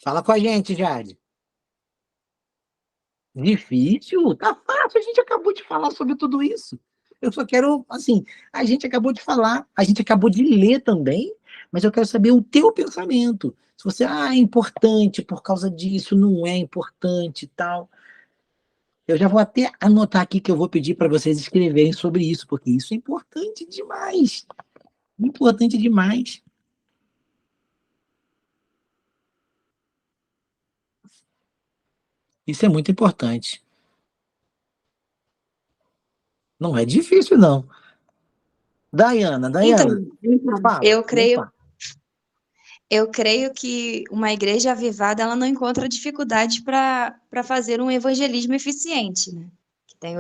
Fala com a gente, Jade. Difícil? Tá fácil, a gente acabou de falar sobre tudo isso. Eu só quero, assim, a gente acabou de falar, a gente acabou de ler também, mas eu quero saber o teu pensamento. Se você, é importante por causa disso, não é importante e tal. Eu já vou até anotar aqui que eu vou pedir para vocês escreverem sobre isso, porque isso é importante demais. Importante demais. Isso é muito importante. Não é difícil, não. Dayana, Então, fala. eu creio, Opa. eu creio que uma igreja avivada ela não encontra dificuldade para fazer um evangelismo eficiente, né? Que tem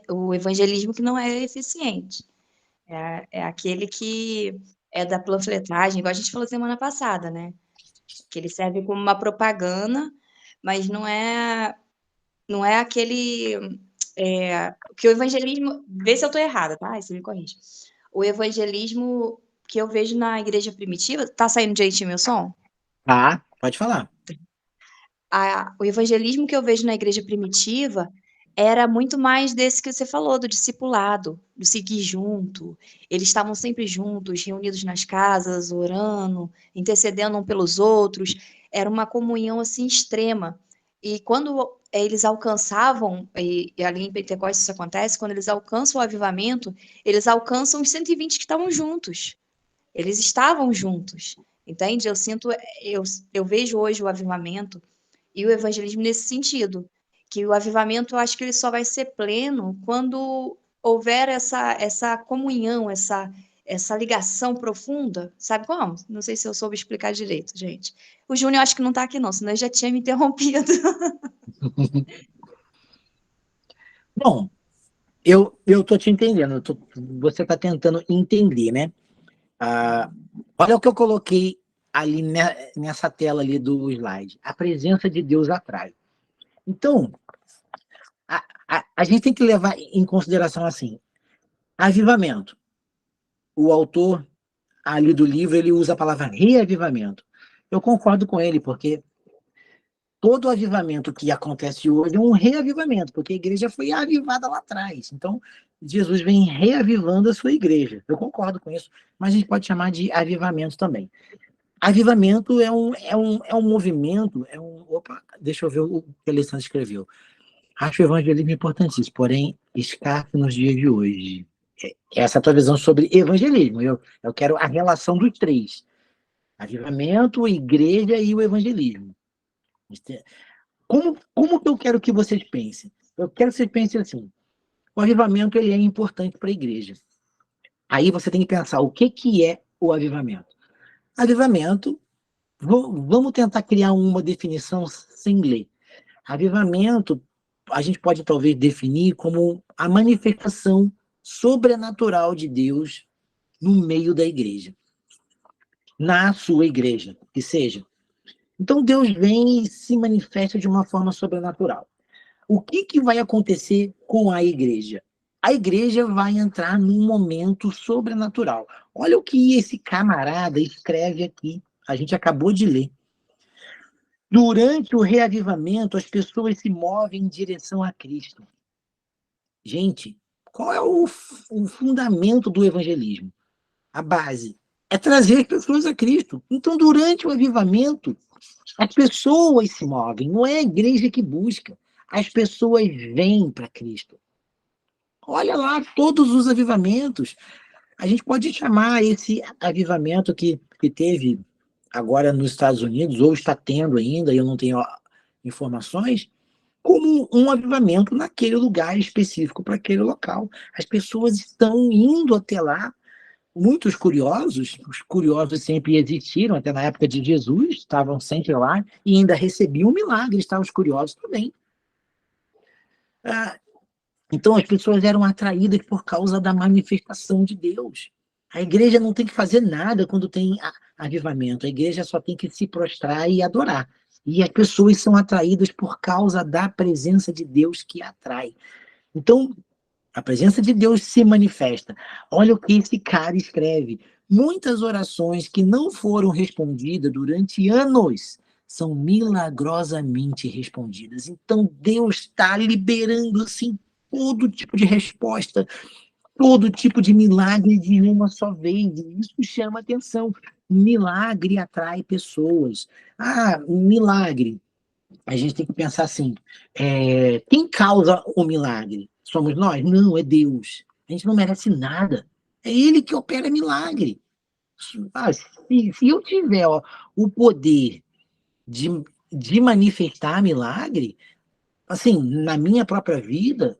o evangelismo que não é eficiente. É aquele que é da panfletagem, igual a gente falou semana passada, né? Que ele serve como uma propaganda, mas não é aquele que o evangelismo, vê se eu estou errada, tá? Aí você me corrige. O evangelismo que eu vejo na igreja primitiva, tá saindo direitinho meu som? Ah, pode falar. O evangelismo que eu vejo na igreja primitiva era muito mais desse que você falou, do discipulado, do seguir junto. Eles estavam sempre juntos, reunidos nas casas, orando, intercedendo um pelos outros. Era uma comunhão assim extrema. E quando eles alcançavam, e ali em Pentecostes isso acontece, quando eles alcançam o avivamento, eles alcançam os 120 que estavam juntos. Eles estavam juntos, entende? Eu vejo hoje o avivamento e o evangelismo nesse sentido, que o avivamento, eu acho que ele só vai ser pleno quando houver essa comunhão, essa ligação profunda, sabe como? Não sei se eu soube explicar direito, gente. O Júnior acho que não está aqui não, senão eu já tinha me interrompido. Bom, eu tô te entendendo, você está tentando entender, né? Olha o que eu coloquei ali nessa tela ali do slide. A presença de Deus atrai. Então, a gente tem que levar em consideração assim, avivamento. O autor ali do livro, ele usa a palavra reavivamento. Eu concordo com ele, porque todo avivamento que acontece hoje é um reavivamento, porque a igreja foi avivada lá atrás. Então, Jesus vem reavivando a sua igreja. Eu concordo com isso, mas a gente pode chamar de avivamento também. Avivamento é um movimento, Opa, deixa eu ver o que a Alessandra escreveu. Acho o evangelismo importantíssimo, porém, escasso nos dias de hoje. Essa é a tua visão sobre evangelismo. Eu quero a relação dos três. Avivamento, igreja e o evangelismo. Como que eu quero que vocês pensem? Eu quero que vocês pensem assim, o avivamento ele é importante para a igreja. Aí você tem que pensar, o que é o avivamento? Avivamento, vamos tentar criar uma definição sem ler. Avivamento, a gente pode talvez definir como a manifestação sobrenatural de Deus no meio da igreja. Na sua igreja, que seja. Então Deus vem e se manifesta de uma forma sobrenatural. O que vai acontecer com a igreja? A igreja vai entrar num momento sobrenatural. Olha o que esse camarada escreve aqui. A gente acabou de ler. Durante o reavivamento, as pessoas se movem em direção a Cristo. Gente, qual é o fundamento do evangelismo? A base é trazer as pessoas a Cristo. Então, durante o avivamento, as pessoas se movem, não é a igreja que busca. As pessoas vêm para Cristo. Olha lá todos os avivamentos. A gente pode chamar esse avivamento que teve agora nos Estados Unidos, ou está tendo ainda, eu não tenho informações, como um avivamento naquele lugar específico para aquele local. As pessoas estão indo até lá, muitos curiosos, os curiosos sempre existiram, até na época de Jesus, estavam sempre lá e ainda recebiam milagres, estavam os curiosos também. Então as pessoas eram atraídas por causa da manifestação de Deus. A igreja não tem que fazer nada quando tem avivamento, a igreja só tem que se prostrar e adorar. E as pessoas são atraídas por causa da presença de Deus que atrai. Então, a presença de Deus se manifesta. Olha o que esse cara escreve. Muitas orações que não foram respondidas durante anos são milagrosamente respondidas. Então, Deus está liberando, assim, todo tipo de resposta, todo tipo de milagre de uma só vez. Isso chama atenção. Milagre atrai pessoas. Milagre. A gente tem que pensar assim, quem causa o milagre? Somos nós? Não, é Deus. A gente não merece nada. É Ele que opera milagre. Se eu tiver o poder de manifestar milagre, assim, na minha própria vida,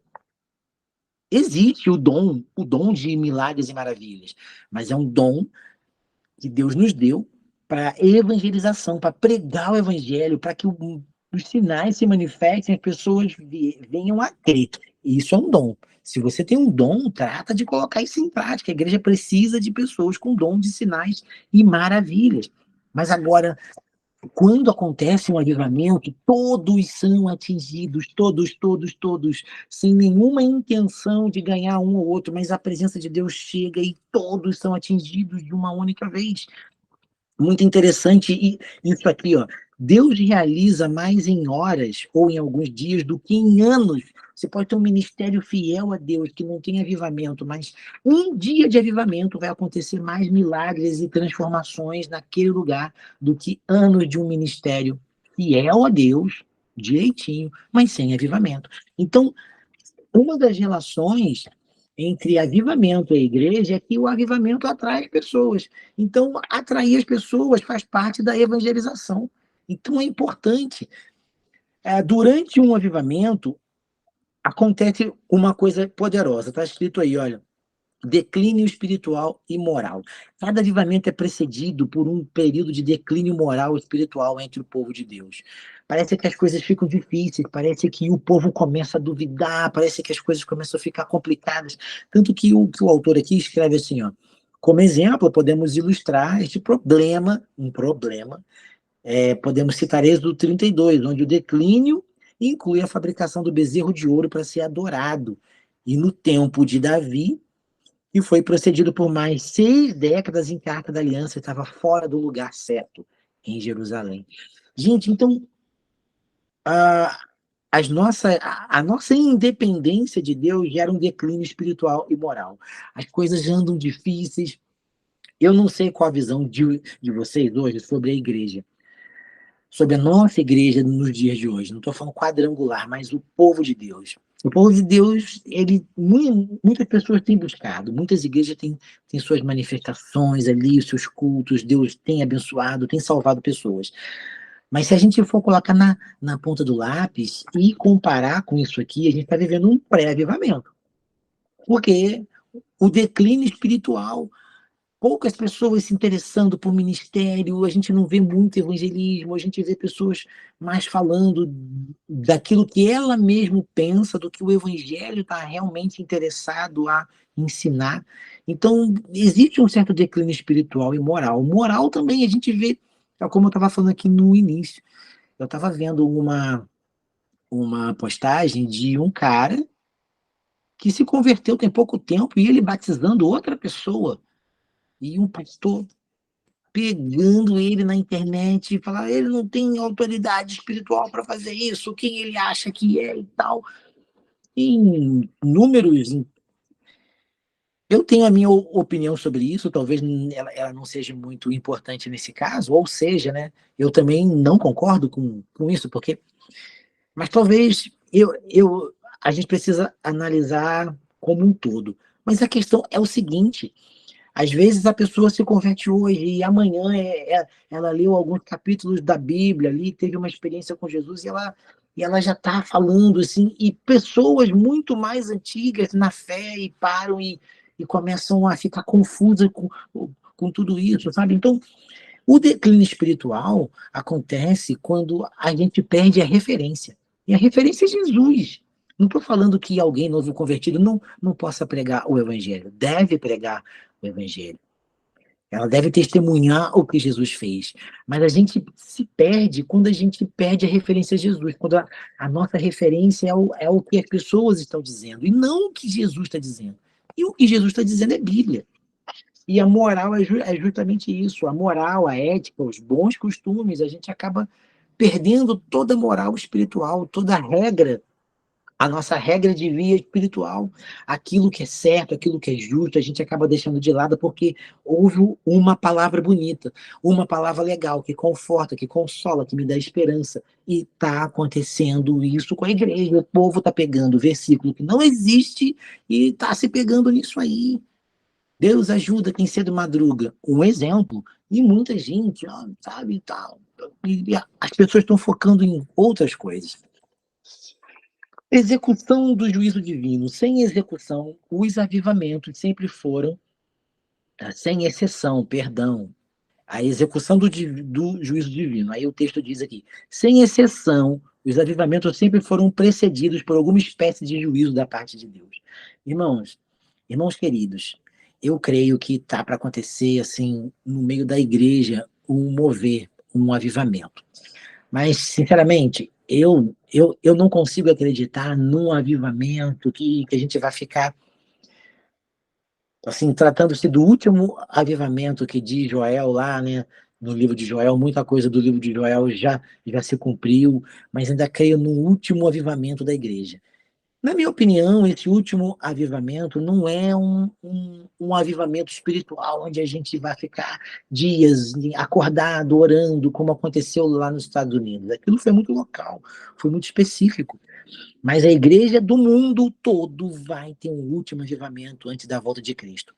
existe o dom de milagres e maravilhas, mas é um dom que Deus nos deu para evangelização, para pregar o evangelho, para que os sinais se manifestem, as pessoas venham a crer. Isso é um dom. Se você tem um dom, trata de colocar isso em prática. A igreja precisa de pessoas com dom de sinais e maravilhas. Mas agora, quando acontece um avivamento, todos são atingidos, todos, sem nenhuma intenção de ganhar um ou outro, mas a presença de Deus chega e todos são atingidos de uma única vez. Muito interessante isso aqui, ó. Deus realiza mais em horas ou em alguns dias do que em anos. Você pode ter um ministério fiel a Deus, que não tem avivamento, mas um dia de avivamento vai acontecer mais milagres e transformações naquele lugar do que anos de um ministério fiel a Deus, direitinho, mas sem avivamento. Então, uma das relações entre avivamento e a igreja é que o avivamento atrai as pessoas. Então, atrair as pessoas faz parte da evangelização. Então, é importante. Durante um avivamento, acontece uma coisa poderosa. Está escrito aí, olha, declínio espiritual e moral. Cada avivamento é precedido por um período de declínio moral e espiritual entre o povo de Deus. Parece que as coisas ficam difíceis, parece que o povo começa a duvidar, parece que as coisas começam a ficar complicadas. Tanto que o autor aqui escreve assim, ó, como exemplo, podemos ilustrar este problema, podemos citar Êxodo 32, onde o declínio inclui a fabricação do bezerro de ouro para ser adorado. E no tempo de Davi, que foi procedido por mais 6 décadas em que a Arca da Aliança estava fora do lugar certo, em Jerusalém. Gente, então, a nossa independência de Deus gera um declínio espiritual e moral. As coisas andam difíceis. Eu não sei qual a visão de vocês hoje sobre a igreja, sobre a nossa igreja nos dias de hoje. Não estou falando quadrangular, mas o povo de Deus. O povo de Deus, muitas pessoas têm buscado, muitas igrejas têm suas manifestações ali, os seus cultos, Deus tem abençoado, tem salvado pessoas. Mas se a gente for colocar na ponta do lápis e comparar com isso aqui, a gente está vivendo um pré-avivamento. Porque o declínio espiritual, poucas pessoas se interessando por ministério, a gente não vê muito evangelismo, a gente vê pessoas mais falando daquilo que ela mesma pensa, do que o evangelho está realmente interessado a ensinar. Então, existe um certo declínio espiritual e moral. Moral também a gente vê, como eu estava falando aqui no início, eu estava vendo uma postagem de um cara que se converteu tem pouco tempo e ele batizando outra pessoa. E um pastor pegando ele na internet e falar, ele não tem autoridade espiritual para fazer isso, quem ele acha que é e tal. Em números, eu tenho a minha opinião sobre isso, talvez ela não seja muito importante nesse caso, ou seja, né, eu também não concordo com isso, mas talvez a gente precisa analisar como um todo. Mas a questão é o seguinte, às vezes a pessoa se converte hoje e amanhã ela leu alguns capítulos da Bíblia ali, teve uma experiência com Jesus e ela já está falando assim, e pessoas muito mais antigas na fé e param e começam a ficar confusas com tudo isso, sabe? Então, o declínio espiritual acontece quando a gente perde a referência. E a referência é Jesus. Não estou falando que alguém novo convertido não possa pregar o evangelho. Deve pregar o evangelho. Ela deve testemunhar o que Jesus fez. Mas a gente se perde quando a gente perde a referência a Jesus. Quando a nossa referência é o que as pessoas estão dizendo. E não o que Jesus está dizendo. E o que Jesus está dizendo é Bíblia. E a moral é justamente isso. A moral, a ética, os bons costumes, a gente acaba perdendo toda a moral espiritual, toda a regra, a nossa regra de via espiritual. Aquilo que é certo, aquilo que é justo, a gente acaba deixando de lado porque houve uma palavra bonita, uma palavra legal, que conforta, que consola, que me dá esperança. E está acontecendo isso com a igreja. O povo está pegando versículo que não existe e está se pegando nisso aí. Deus ajuda quem cedo madruga. Um exemplo, e muita gente, sabe, tal. E as pessoas estão focando em outras coisas. Execução do juízo divino. Sem execução, os avivamentos sempre foram, sem exceção, perdão, a execução do juízo divino. Aí o texto diz aqui, sem exceção, os avivamentos sempre foram precedidos por alguma espécie de juízo da parte de Deus. Irmãos queridos, eu creio que está para acontecer, assim, no meio da igreja, um mover, um avivamento. Mas, sinceramente, eu não consigo acreditar num avivamento que a gente vai ficar, assim, tratando-se do último avivamento que diz Joel lá, né? No livro de Joel, muita coisa do livro de Joel já se cumpriu, mas ainda creio no último avivamento da igreja. Na minha opinião, esse último avivamento não é um avivamento espiritual, onde a gente vai ficar dias acordado, orando, como aconteceu lá nos Estados Unidos. Aquilo foi muito local, foi muito específico. Mas a igreja do mundo todo vai ter um último avivamento antes da volta de Cristo.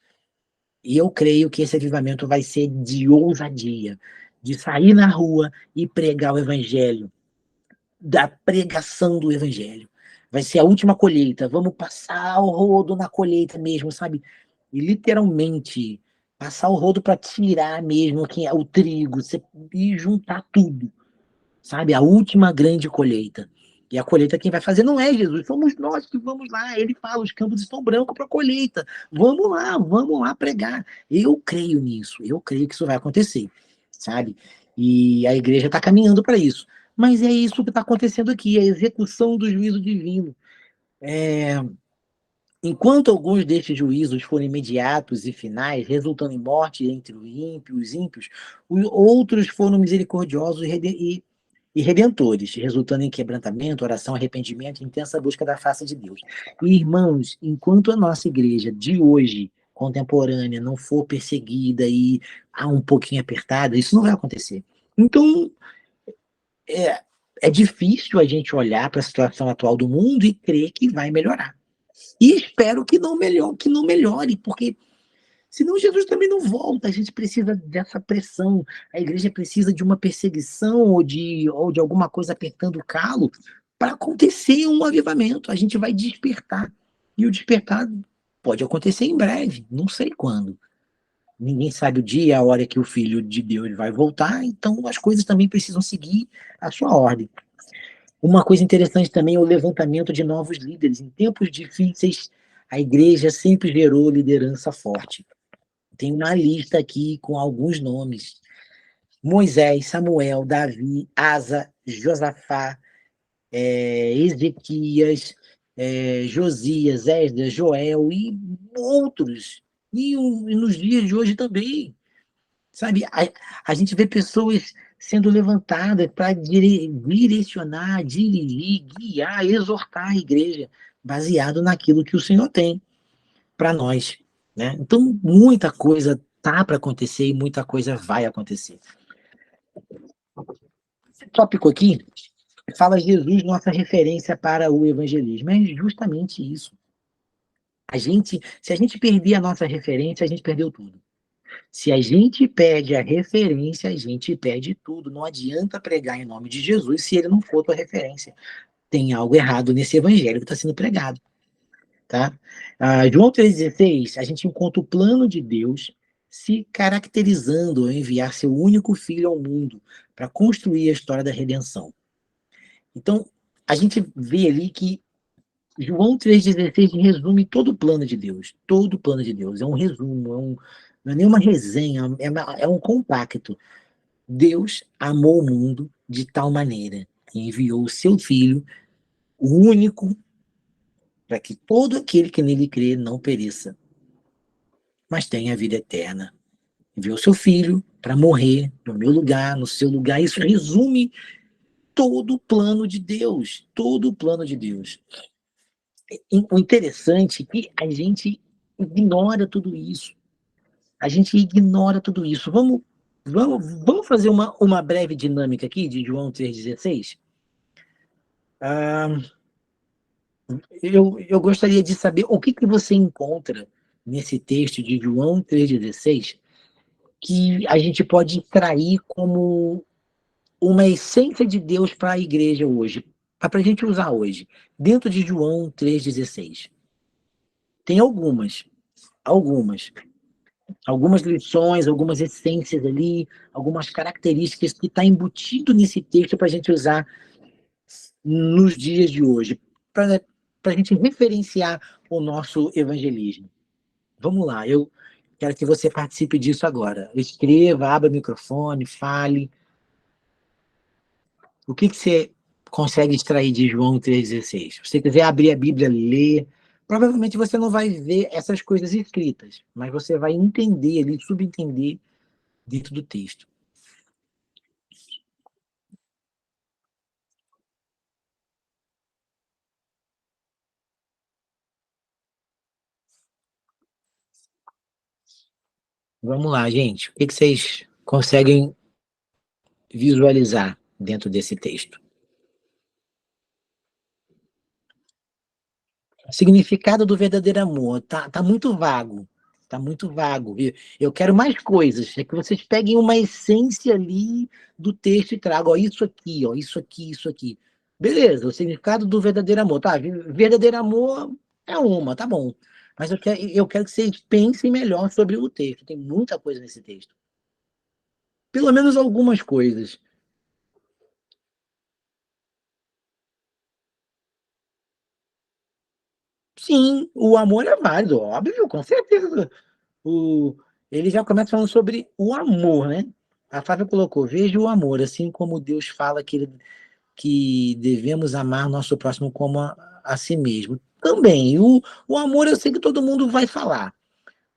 E eu creio que esse avivamento vai ser de ousadia, de sair na rua e pregar o evangelho, da pregação do evangelho. Vai ser a última colheita. Vamos passar o rodo na colheita mesmo, sabe? E literalmente passar o rodo para tirar mesmo quem é o trigo e juntar tudo, sabe? A última grande colheita. E a colheita quem vai fazer não é Jesus, somos nós que vamos lá. Ele fala: os campos estão brancos para a colheita. Vamos lá pregar. Eu creio nisso, eu creio que isso vai acontecer, sabe? E a igreja está caminhando para isso. Mas é isso que está acontecendo aqui, a execução do juízo divino. Enquanto alguns destes juízos foram imediatos e finais, resultando em morte entre os ímpios, outros foram misericordiosos e redentores, resultando em quebrantamento, oração, arrependimento e intensa busca da face de Deus. E, irmãos, enquanto a nossa igreja de hoje, contemporânea, não for perseguida e um pouquinho apertada, isso não vai acontecer. Então, é, é difícil a gente olhar para a situação atual do mundo e crer que vai melhorar. E espero que não melhore, porque senão Jesus também não volta. A gente precisa dessa pressão. A igreja precisa de uma perseguição ou de alguma coisa apertando o calo para acontecer um avivamento. A gente vai despertar. E o despertar pode acontecer em breve, não sei quando. Ninguém sabe o dia, a hora que o Filho de Deus vai voltar, então as coisas também precisam seguir a sua ordem. Uma coisa interessante também é o levantamento de novos líderes. Em tempos difíceis, a igreja sempre gerou liderança forte. Tem uma lista aqui com alguns nomes: Moisés, Samuel, Davi, Asa, Josafá, Ezequias, Josias, Esdras, Joel e outros. E nos dias de hoje também. Sabe, a gente vê pessoas sendo levantadas para direcionar, dirigir, guiar, exortar a igreja, baseado naquilo que o Senhor tem para nós, né? Então, muita coisa tá para acontecer e muita coisa vai acontecer. Esse tópico aqui fala Jesus, nossa referência para o evangelismo. É justamente isso. Se a gente perder a nossa referência, a gente perdeu tudo. Se a gente pede a referência, a gente pede tudo. Não adianta pregar em nome de Jesus se ele não for tua referência. Tem algo errado nesse evangelho que está sendo pregado. Tá? João 3,16, a gente encontra o plano de Deus se caracterizando ao enviar seu único filho ao mundo para construir a história da redenção. Então, a gente vê ali que João 3,16 resume todo o plano de Deus. Todo o plano de Deus. É um resumo, não é nenhuma resenha, é um compacto. Deus amou o mundo de tal maneira que enviou o seu Filho, o único, para que todo aquele que nele crê não pereça, mas tenha a vida eterna. Enviou o seu Filho para morrer no meu lugar, no seu lugar. Isso resume todo o plano de Deus. Todo o plano de Deus. O interessante é que a gente ignora tudo isso. A gente ignora tudo isso. Vamos fazer uma breve dinâmica aqui de João 3,16? Eu gostaria de saber o que você encontra nesse texto de João 3,16 que a gente pode extrair como uma essência de Deus para a igreja hoje, para a gente usar hoje, dentro de João 3,16. Tem algumas, algumas lições, algumas essências ali, algumas características que está embutido nesse texto para a gente usar nos dias de hoje, para a gente referenciar o nosso evangelismo. Vamos lá, eu quero que você participe disso agora. Escreva, abra o microfone, fale. O que você consegue extrair de João 3,16? Se você quiser abrir a Bíblia, ler, provavelmente você não vai ver essas coisas escritas, mas você vai entender ali, subentender dentro do texto. Vamos lá, gente. O que vocês conseguem visualizar dentro desse texto? O significado do verdadeiro amor tá muito vago. Tá muito vago. Eu quero mais coisas. É que vocês peguem uma essência ali do texto e tragam, ó, isso aqui, ó, isso aqui, isso aqui. Beleza, o significado do verdadeiro amor. Tá, verdadeiro amor é uma, tá bom. Mas eu quero que vocês pensem melhor sobre o texto. Tem muita coisa nesse texto. Pelo menos algumas coisas. Sim, o amor é válido, óbvio, com certeza. O, ele já começa falando sobre o amor, né? A Flávia colocou, veja o amor, assim como Deus fala que devemos amar nosso próximo como a si mesmo. Também, o amor eu sei que todo mundo vai falar.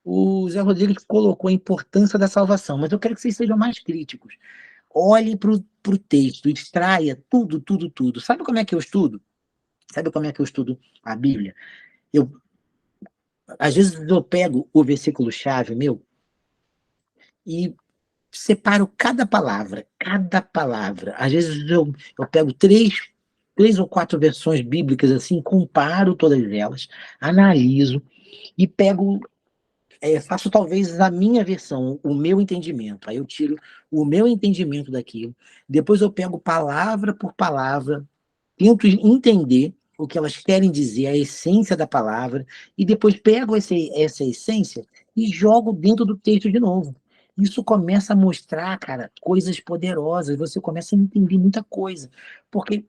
O Zé Rodrigues colocou a importância da salvação, mas eu quero que vocês sejam mais críticos. Olhe para o texto, extraia tudo, tudo, tudo. Sabe como é que eu estudo? Sabe como é que eu estudo a Bíblia? Eu, às vezes eu pego o versículo-chave meu e separo cada palavra, cada palavra. Às vezes eu pego três ou quatro versões bíblicas assim, comparo todas elas, analiso e pego, faço talvez a minha versão, o meu entendimento. Aí eu tiro o meu entendimento daquilo. Depois eu pego palavra por palavra, tento entender o que elas querem dizer, a essência da palavra, e depois pego essa essência e jogo dentro do texto de novo. Isso começa a mostrar, cara, coisas poderosas, você começa a entender muita coisa, porque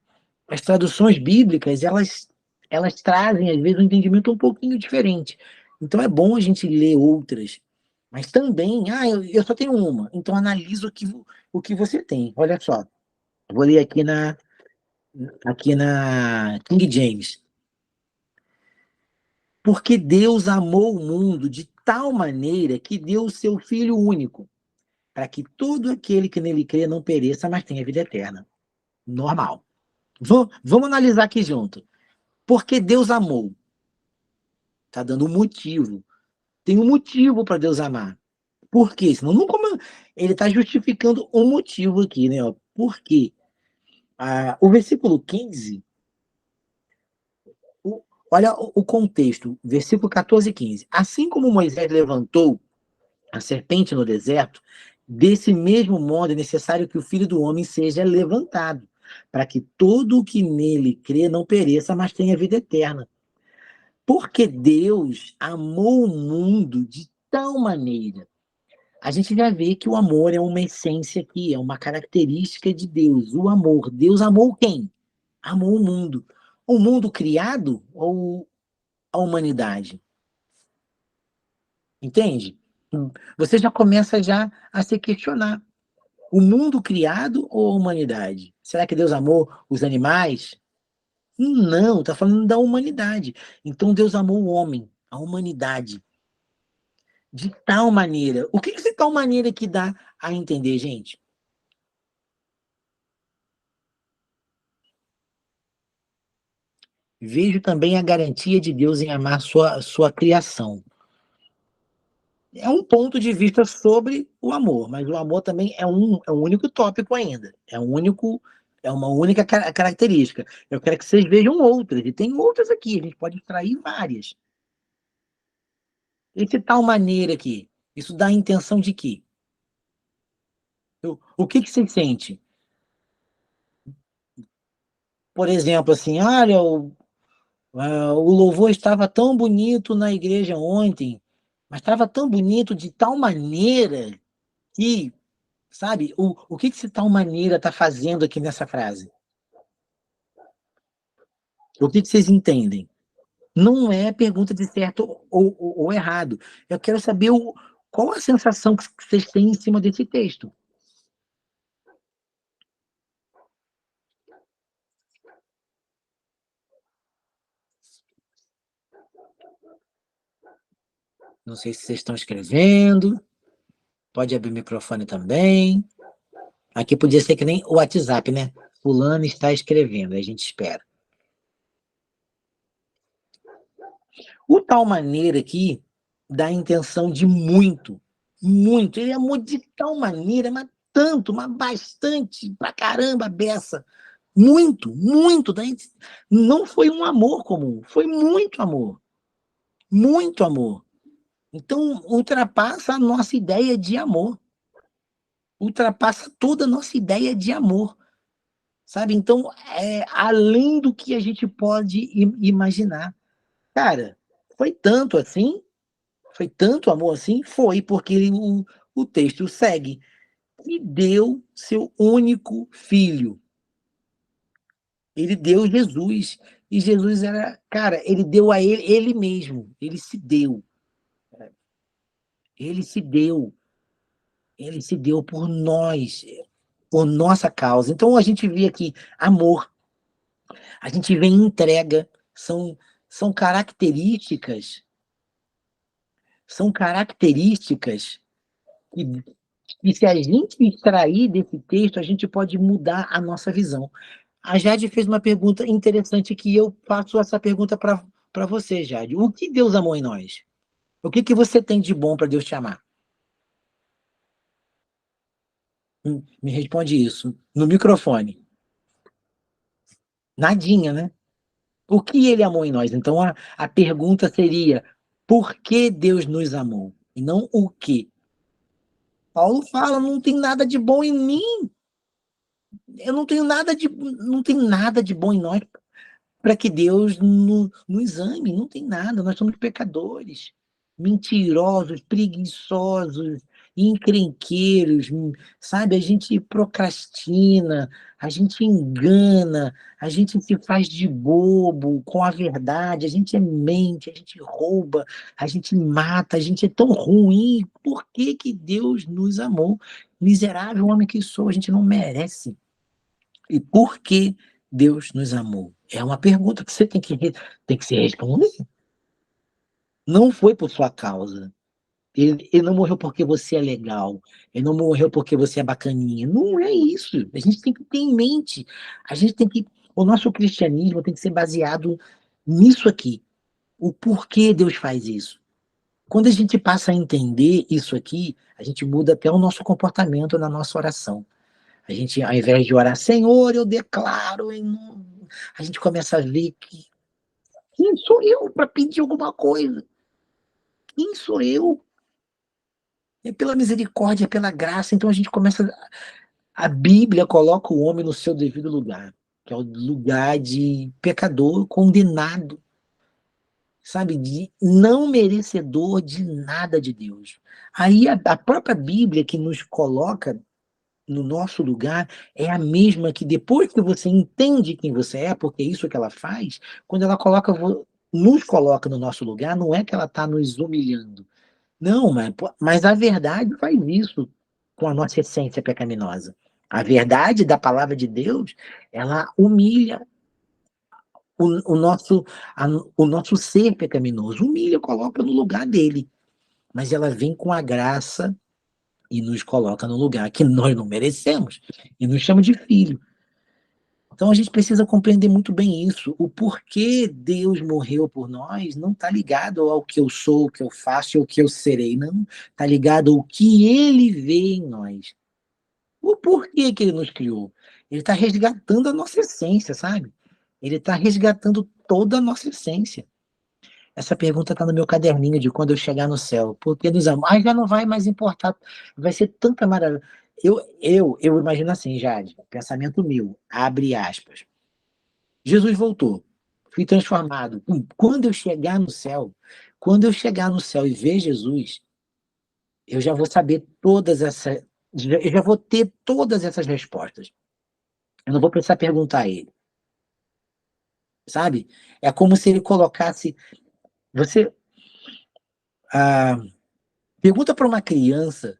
as traduções bíblicas, elas trazem, às vezes, um entendimento um pouquinho diferente. Então é bom a gente ler outras, mas também, eu só tenho uma, então analisa o que você tem. Olha só, vou ler aqui na King James. Porque Deus amou o mundo de tal maneira que deu o seu Filho único, para que todo aquele que nele crê não pereça, mas tenha vida eterna. Normal. Vamos analisar aqui junto. Porque Deus amou. Está dando um motivo. Tem um motivo para Deus amar. Por quê? Senão não como ele está justificando um motivo aqui, né? Por quê? O versículo 15. Olha o contexto, versículo 14 e 15. Assim como Moisés levantou a serpente no deserto, desse mesmo modo é necessário que o Filho do Homem seja levantado, para que todo o que nele crê não pereça, mas tenha vida eterna. Porque Deus amou o mundo de tal maneira. A gente já vê que o amor é uma essência aqui, é uma característica de Deus. O amor. Deus amou quem? Amou o mundo. O mundo criado ou a humanidade? Entende? Você já começa já a se questionar. O mundo criado ou a humanidade? Será que Deus amou os animais? Não, está falando da humanidade. Então Deus amou o homem, a humanidade, de tal maneira. O que esse tal maneira que dá a entender, gente? Vejo também a garantia de Deus em amar sua criação. É um ponto de vista sobre o amor, mas o amor também é um único tópico ainda. É uma única característica. Eu quero que vocês vejam outras, e tem outras aqui, a gente pode extrair várias. Esse tal maneira aqui, isso dá a intenção de quê? O que você sente? Por exemplo, assim, olha, o louvor estava tão bonito na igreja ontem, mas estava tão bonito de tal maneira que, sabe, o que esse tal maneira está fazendo aqui nessa frase? O que vocês entendem? Não é pergunta de certo ou errado. Eu quero saber qual a sensação que vocês têm em cima desse texto. Não sei se vocês estão escrevendo. Pode abrir o microfone também. Aqui podia ser que nem o WhatsApp, né? Fulano está escrevendo, a gente espera. O tal maneira aqui dá a intenção de muito, muito. Ele amou de tal maneira, mas tanto, mas bastante, pra caramba, beça. Muito, muito. Daí não foi um amor comum, foi muito amor. Muito amor. Então, ultrapassa a nossa ideia de amor. Ultrapassa toda a nossa ideia de amor. Sabe? Então, é além do que a gente pode imaginar. Cara, foi tanto assim? Foi tanto amor assim? Foi, porque o texto segue. E deu seu único filho. Ele deu Jesus. E Jesus era, cara, ele deu a ele mesmo. Ele se deu. Ele se deu. Ele se deu por nós, por nossa causa. Então a gente vê aqui amor, a gente vê entrega, são características, são características que, que se a gente extrair desse texto, a gente pode mudar a nossa visão. A Jade fez uma pergunta interessante que eu faço essa pergunta para você, Jade. O que Deus amou em nós? O que você tem de bom para Deus te amar? Me responde isso. No microfone. Nadinha, né? O que ele amou em nós? Então a pergunta seria: por que Deus nos amou? E não o que. Paulo fala: não tem nada de bom em mim. Eu não tem nada de bom em nós para que Deus nos ame. Não tem nada, nós somos pecadores, mentirosos, preguiçosos, encrenqueiros, sabe? A gente procrastina, a gente engana, a gente se faz de bobo com a verdade, a gente mente, a gente rouba, a gente mata, a gente é tão ruim. Por que que Deus nos amou? Miserável homem que sou, a gente não merece. E por que Deus nos amou? É uma pergunta que você tem que se responder. Não foi por sua causa. Ele não morreu porque você é legal. Ele não morreu porque você é bacaninha. Não é isso. A gente tem que ter em mente. A gente tem que. O nosso cristianismo tem que ser baseado nisso aqui. O porquê Deus faz isso. Quando a gente passa a entender isso aqui, a gente muda até o nosso comportamento na nossa oração. A gente, ao invés de orar, Senhor, eu declaro, a gente começa a ver que quem sou eu para pedir alguma coisa? Quem sou eu? É pela misericórdia, é pela graça. Então a gente começa. A Bíblia coloca o homem no seu devido lugar, que é o lugar de pecador condenado, sabe? De não merecedor de nada de Deus. Aí a própria Bíblia que nos coloca no nosso lugar é a mesma que depois que você entende quem você é, porque é isso que ela faz, quando ela nos coloca no nosso lugar, não é que ela está nos humilhando. Não, mas a verdade faz isso com a nossa essência pecaminosa. A verdade da palavra de Deus, ela humilha o nosso, o nosso ser pecaminoso. Humilha, coloca no lugar dele. Mas ela vem com a graça e nos coloca no lugar que nós não merecemos e nos chama de filho. Então a gente precisa compreender muito bem isso. O porquê Deus morreu por nós não está ligado ao que eu sou, o que eu faço, ou o que eu serei, não. Está ligado ao que Ele vê em nós. O porquê que Ele nos criou. Ele está resgatando a nossa essência, sabe? Ele está resgatando toda a nossa essência. Essa pergunta está no meu caderninho de quando eu chegar no céu. Porque nos amar já não vai mais importar. Vai ser tanta maravilha. Eu imagino assim, Jade, pensamento meu, abre aspas. Jesus voltou, fui transformado. Quando eu chegar no céu, quando eu chegar no céu e ver Jesus, eu já vou saber eu já vou ter todas essas respostas. Eu não vou precisar perguntar a ele, sabe? É como se ele colocasse, você ah, pergunta para uma criança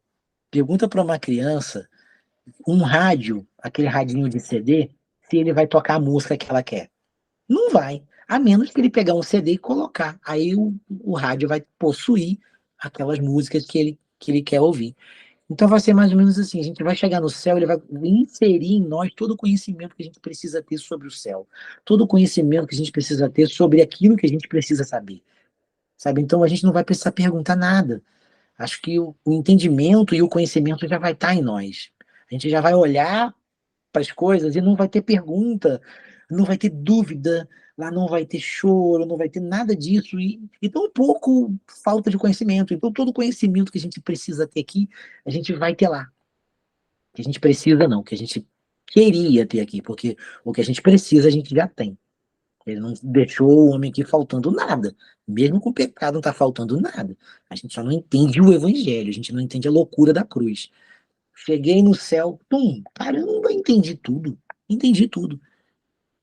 um rádio, aquele radinho de CD, se ele vai tocar a música que ela quer. Não vai, a menos que ele pegar um CD e colocar. Aí o rádio vai possuir aquelas músicas que ele quer ouvir. Então vai ser mais ou menos assim, a gente vai chegar no céu, ele vai inserir em nós todo o conhecimento que a gente precisa ter sobre o céu, todo o conhecimento que a gente precisa ter sobre aquilo que a gente precisa saber, sabe? Então a gente não vai precisar perguntar nada, acho que o entendimento e o conhecimento já vai estar em nós. A gente já vai olhar para as coisas e não vai ter pergunta, não vai ter dúvida, lá não vai ter choro, não vai ter nada disso, e tão pouco falta de conhecimento. Então, todo o conhecimento que a gente precisa ter aqui, a gente vai ter lá. Que a gente precisa não, que a gente queria ter aqui, porque o que a gente precisa, a gente já tem. Ele não deixou o homem aqui faltando nada. Mesmo com o pecado não está faltando nada. A gente só não entende o evangelho, a gente não entende a loucura da cruz. Cheguei no céu, caramba, entendi tudo. Entendi tudo.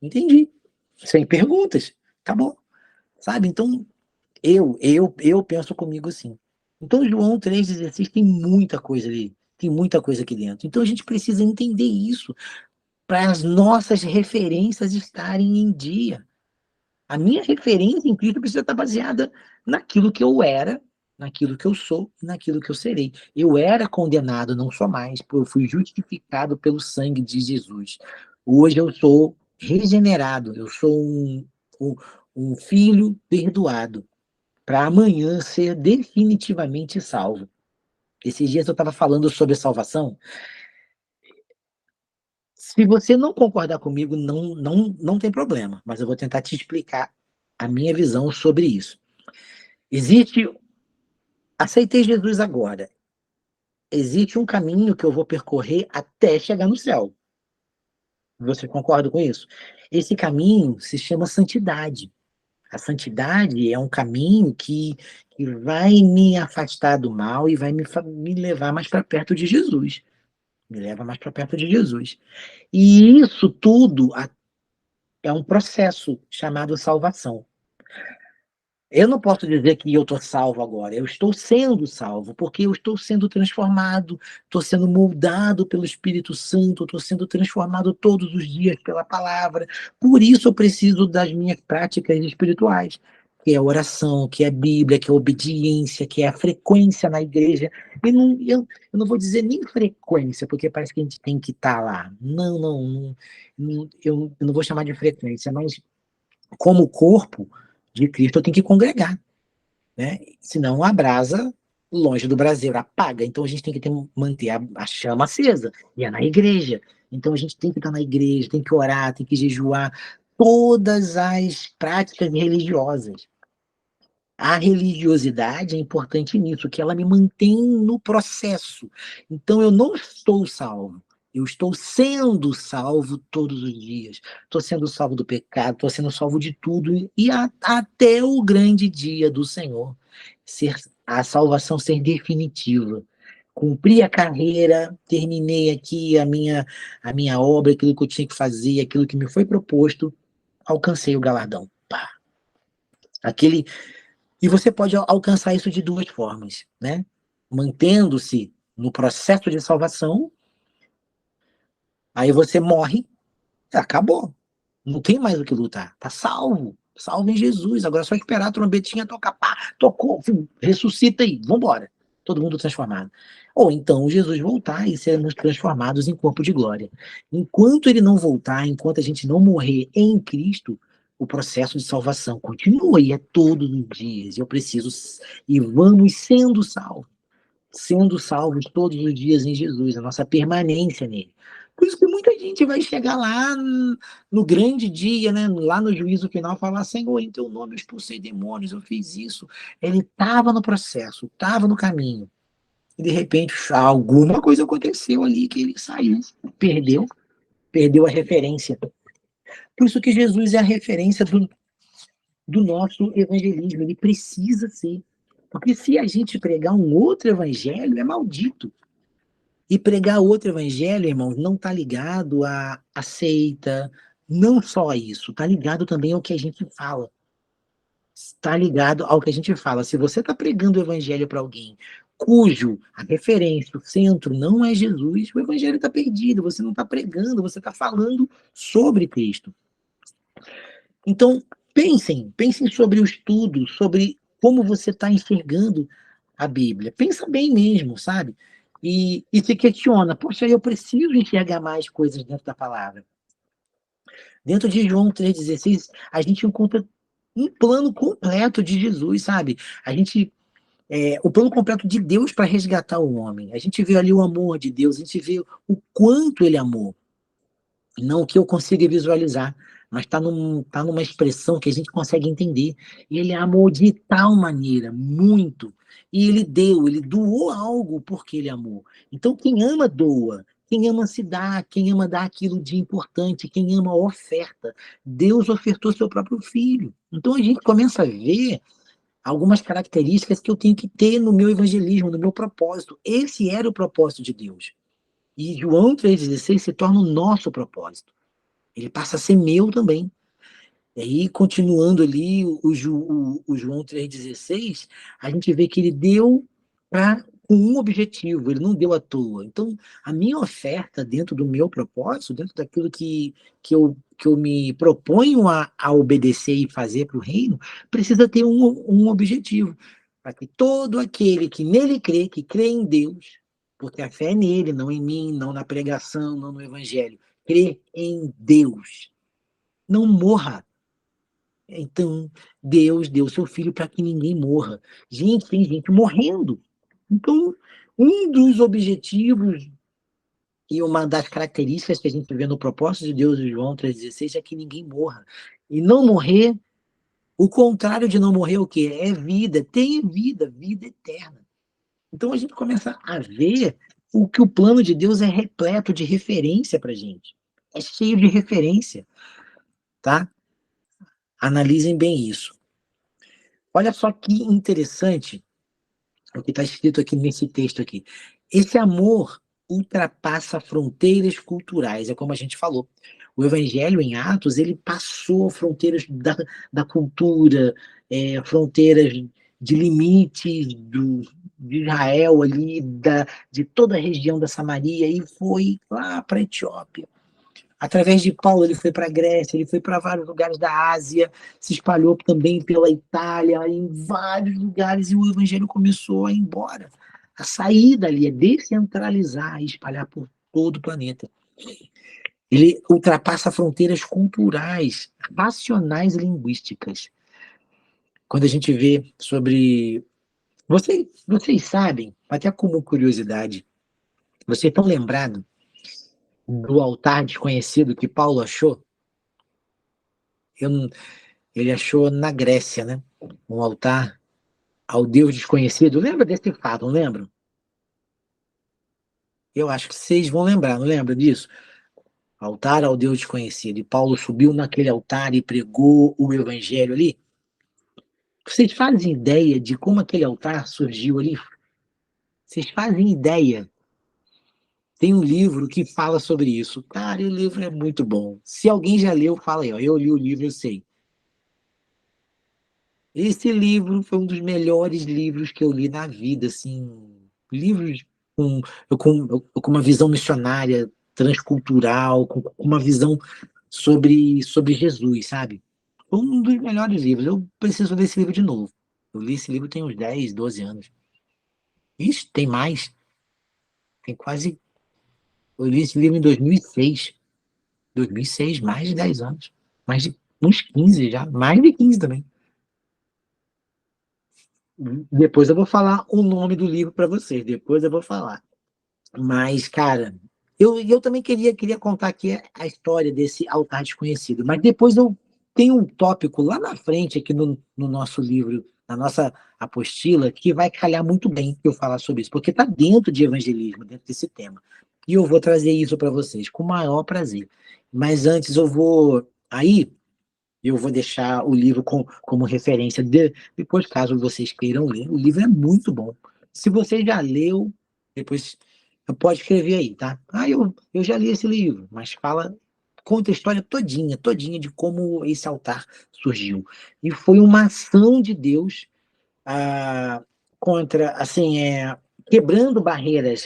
Entendi. Sem perguntas. Tá bom. Sabe? Então, eu penso comigo assim. Então, João 3,16 tem muita coisa ali. Tem muita coisa aqui dentro. Então, a gente precisa entender isso para as nossas referências estarem em dia. A minha referência em Cristo precisa estar baseada naquilo que eu era, naquilo que eu sou, naquilo que eu serei. Eu era condenado, não sou mais, porque eu fui justificado pelo sangue de Jesus. Hoje eu sou regenerado, eu sou um filho perdoado, para amanhã ser definitivamente salvo. Esses dias eu estava falando sobre salvação. Se você não concordar comigo, não tem problema, mas eu vou tentar te explicar a minha visão sobre isso. Aceitei Jesus agora. Existe um caminho que eu vou percorrer até chegar no céu. Você concorda com isso? Esse caminho se chama santidade. A santidade é um caminho que vai me afastar do mal e vai me levar mais para perto de Jesus. Me leva mais para perto de Jesus. E isso tudo é um processo chamado salvação. Eu não posso dizer que eu estou salvo agora, eu estou sendo salvo, porque eu estou sendo transformado, estou sendo moldado pelo Espírito Santo, estou sendo transformado todos os dias pela palavra. Por isso eu preciso das minhas práticas espirituais, que é a oração, que é a Bíblia, que é a obediência, que é a frequência na igreja. Eu não vou dizer nem frequência, porque parece que a gente tem que estar lá. Eu não vou chamar de frequência, mas como corpo de Cristo, eu tenho que congregar, né? Senão a brasa, longe do braseiro, apaga. Então a gente tem que manter a chama acesa, e é na igreja. Então a gente tem que estar na igreja, tem que orar, tem que jejuar, todas as práticas religiosas. A religiosidade é importante nisso, que ela me mantém no processo. Então eu não estou salvo. Eu estou sendo salvo todos os dias. Estou sendo salvo do pecado, estou sendo salvo de tudo. E até o grande dia do Senhor. A salvação ser definitiva. Cumpri a carreira, terminei aqui a minha obra, aquilo que eu tinha que fazer, aquilo que me foi proposto, alcancei o galardão. Pá. E você pode alcançar isso de duas formas, né? Mantendo-se no processo de salvação, aí você morre, acabou. Não tem mais o que lutar. Tá salvo. Salvo em Jesus. Agora é só esperar a trombetinha tocar. Pá, tocou, ressuscita aí, vambora. Todo mundo transformado. Ou então Jesus voltar e sermos transformados em corpo de glória. Enquanto ele não voltar, enquanto a gente não morrer em Cristo, o processo de salvação continua e é todos os dias. Eu preciso, e vamos sendo salvos todos os dias em Jesus, a nossa permanência nele. Por isso que muita gente vai chegar lá no grande dia, né, lá no juízo final, falar: Senhor, em teu nome eu expulsei demônios, eu fiz isso. Ele estava no processo, estava no caminho. E de repente, alguma coisa aconteceu ali que ele saiu, perdeu a referência. Por isso que Jesus é a referência do nosso evangelismo, ele precisa ser. Porque se a gente pregar um outro evangelho, é maldito. E pregar outro evangelho, irmãos, não está ligado à seita, não só a isso, está ligado também ao que a gente fala. Está ligado ao que a gente fala. Se você está pregando o evangelho para alguém cujo a referência, o centro não é Jesus, o evangelho está perdido, você não está pregando, você está falando sobre Cristo. Então, pensem sobre o estudo, sobre como você está enxergando a Bíblia. Pensa bem mesmo, sabe? E se questiona: poxa, eu preciso enxergar mais coisas dentro da palavra. Dentro de João 3,16, a gente encontra um plano completo de Jesus, sabe? A gente o plano completo de Deus para resgatar o homem. A gente vê ali o amor de Deus, a gente vê o quanto ele amou. Não que eu consiga visualizar, mas tá numa expressão que a gente consegue entender. Ele amou de tal maneira, muito. E ele doou algo porque ele amou. Então, quem ama, doa. Quem ama se dá, quem ama dá aquilo de importante, quem ama oferta. Deus ofertou seu próprio filho. Então, a gente começa a ver algumas características que eu tenho que ter no meu evangelismo, no meu propósito. Esse era o propósito de Deus. E João 3,16 se torna o nosso propósito. Ele passa a ser meu também. E aí, continuando ali, o João 3,16, a gente vê que ele deu com um objetivo, ele não deu à toa. Então, a minha oferta dentro do meu propósito, dentro daquilo que eu me proponho a obedecer e fazer para o reino, precisa ter um objetivo. Para que todo aquele que nele crê, que crê em Deus, porque a fé é nele, não em mim, não na pregação, não no evangelho, crê em Deus, não morra. Então, Deus deu seu filho para que ninguém morra. Gente, tem gente morrendo. Então, um dos objetivos e uma das características que a gente vê no propósito de Deus em João 3,16 é que ninguém morra. E não morrer, o contrário de não morrer, o quê? É vida, tem vida, vida eterna. Então, a gente começa a ver o que o plano de Deus é repleto de referência para a gente. É cheio de referência, tá? Analisem bem isso. Olha só que interessante o que está escrito aqui nesse texto aqui. Esse amor ultrapassa fronteiras culturais, é como a gente falou. O Evangelho em Atos, ele passou fronteiras da cultura, fronteiras de limites de Israel ali, de toda a região da Samaria, e foi lá para a Etiópia. Através de Paulo, ele foi para a Grécia, ele foi para vários lugares da Ásia, se espalhou também pela Itália, em vários lugares, e o evangelho começou a ir embora. A sair dali é descentralizar e espalhar por todo o planeta. Ele ultrapassa fronteiras culturais, racionais e linguísticas. Quando a gente vê sobre... Vocês sabem, até como curiosidade, vocês estão lembrados do altar desconhecido que Paulo achou? Ele achou na Grécia, né? Um altar ao Deus desconhecido. Lembra desse fato, não lembram? Eu acho que vocês vão lembrar, não lembra disso? Altar ao Deus desconhecido. E Paulo subiu naquele altar e pregou o evangelho ali. Vocês fazem ideia de como aquele altar surgiu ali? Vocês fazem ideia? Tem um livro que fala sobre isso. Cara, o livro é muito bom. Se alguém já leu, fala aí, ó. Eu li o livro, eu sei. Esse livro foi um dos melhores livros que eu li na vida, assim, livros com uma visão missionária, transcultural, com uma visão sobre Jesus, sabe? Foi um dos melhores livros. Eu preciso ler esse livro de novo. Eu li esse livro tem uns 10, 12 anos. Ixi, tem mais. Tem quase... Eu li esse livro em 2006. 2006, mais de 10 anos. Mais de uns 15 já. Mais de 15 também. Depois eu vou falar o nome do livro para vocês. Depois eu vou falar. Mas, cara, eu também queria contar aqui a história desse altar desconhecido. Mas depois eu tenho um tópico lá na frente, aqui no nosso livro, na nossa apostila, que vai calhar muito bem eu falar sobre isso, porque está dentro de evangelismo, dentro desse tema. E eu vou trazer isso para vocês com o maior prazer. Mas antes eu vou. Aí eu vou deixar o livro como referência. Depois, caso vocês queiram ler, o livro é muito bom. Se você já leu, depois pode escrever aí, tá? Eu já li esse livro, mas conta a história todinha de como esse altar surgiu. E foi uma ação de Deus contra, assim, quebrando barreiras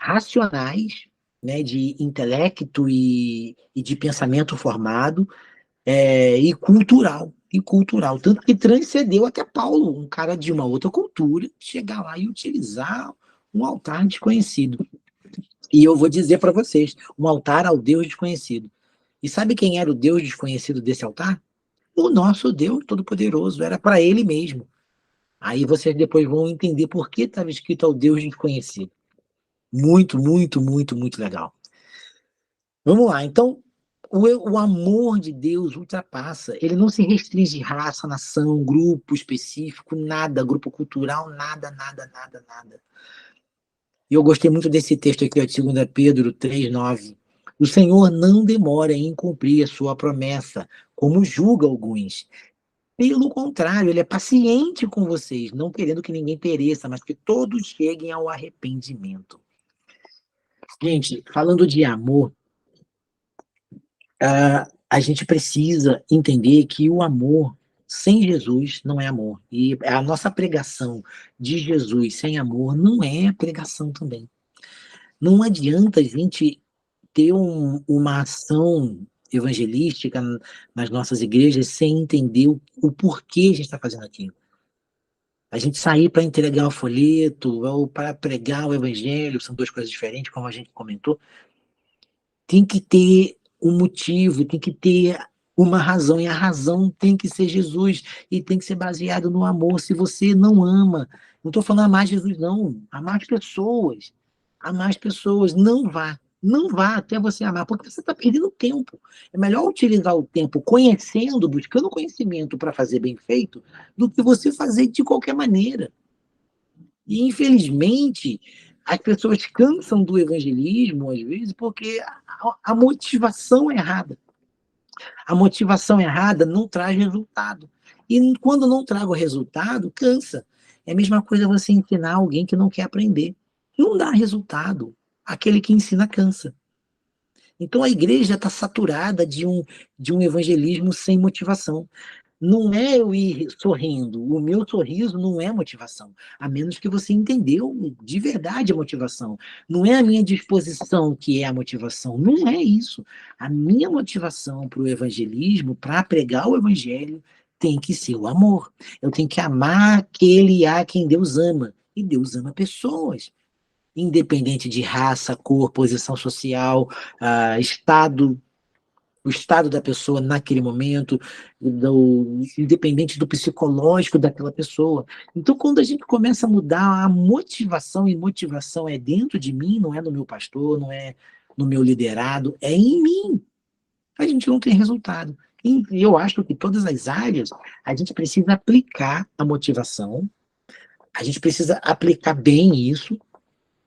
racionais, né, de intelecto e de pensamento formado, e cultural, tanto que transcendeu até Paulo, um cara de uma outra cultura, chegar lá e utilizar um altar desconhecido. E eu vou dizer para vocês, um altar ao Deus desconhecido. E sabe quem era o Deus desconhecido desse altar? O nosso Deus Todo-Poderoso, era para ele mesmo. Aí vocês depois vão entender por que estava escrito ao Deus desconhecido. Muito, muito, muito, muito legal. Vamos lá, então, o amor de Deus ultrapassa, ele não se restringe a raça, nação, grupo específico, nada, grupo cultural, nada, nada, nada, nada. E eu gostei muito desse texto aqui, ó, de 2 Pedro 3:9. O Senhor não demora em cumprir a sua promessa, como julga alguns. Pelo contrário, ele é paciente com vocês, não querendo que ninguém pereça, mas que todos cheguem ao arrependimento. Gente, falando de amor, a gente precisa entender que o amor sem Jesus não é amor. E a nossa pregação de Jesus sem amor não é pregação também. Não adianta a gente ter uma ação evangelística nas nossas igrejas sem entender o porquê a gente está fazendo aquilo. A gente sair para entregar o folheto ou para pregar o evangelho, são duas coisas diferentes, como a gente comentou, tem que ter um motivo, tem que ter uma razão, e a razão tem que ser Jesus, e tem que ser baseado no amor. Se você não ama, não estou falando amar Jesus, não, amar as pessoas, não vá até você amar, porque você está perdendo tempo. É melhor utilizar o tempo conhecendo, buscando conhecimento para fazer bem feito, do que você fazer de qualquer maneira. E, infelizmente, as pessoas cansam do evangelismo, às vezes, porque a motivação é errada. A motivação errada não traz resultado. E quando não traga o resultado, cansa. É a mesma coisa você ensinar alguém que não quer aprender. Não dá resultado. Aquele que ensina cansa. Então a igreja está saturada de um evangelismo sem motivação. Não é eu ir sorrindo. O meu sorriso não é motivação. A menos que você entendeu de verdade a motivação. Não é a minha disposição que é a motivação. Não é isso. A minha motivação para o evangelismo, para pregar o evangelho, tem que ser o amor. Eu tenho que amar aquele a quem Deus ama. E Deus ama pessoas. Independente de raça, cor, posição social, estado, o estado da pessoa naquele momento, independente do psicológico daquela pessoa. Então, quando a gente começa a mudar a motivação, e motivação é dentro de mim, não é no meu pastor, não é no meu liderado, é em mim. A gente não tem resultado. E eu acho que todas as áreas, a gente precisa aplicar a motivação, a gente precisa aplicar bem isso,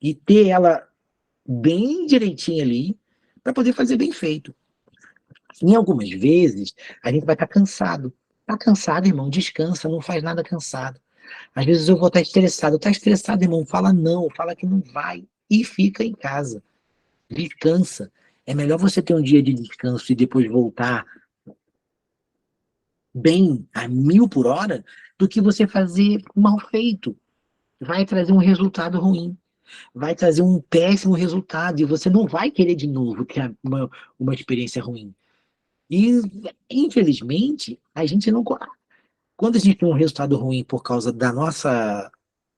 e ter ela bem direitinho ali, para poder fazer bem feito. Em algumas vezes, a gente vai estar cansado. Está cansado, irmão, descansa, não faz nada cansado. Às vezes eu vou estar estressado. Está estressado, irmão, fala não, fala que não vai e fica em casa. Descansa. É melhor você ter um dia de descanso e depois voltar bem a 1000 por hora do que você fazer mal feito. Vai trazer um resultado ruim. Vai trazer um péssimo resultado e você não vai querer de novo ter uma experiência ruim. E, infelizmente, a gente não. Quando a gente tem um resultado ruim por causa da nossa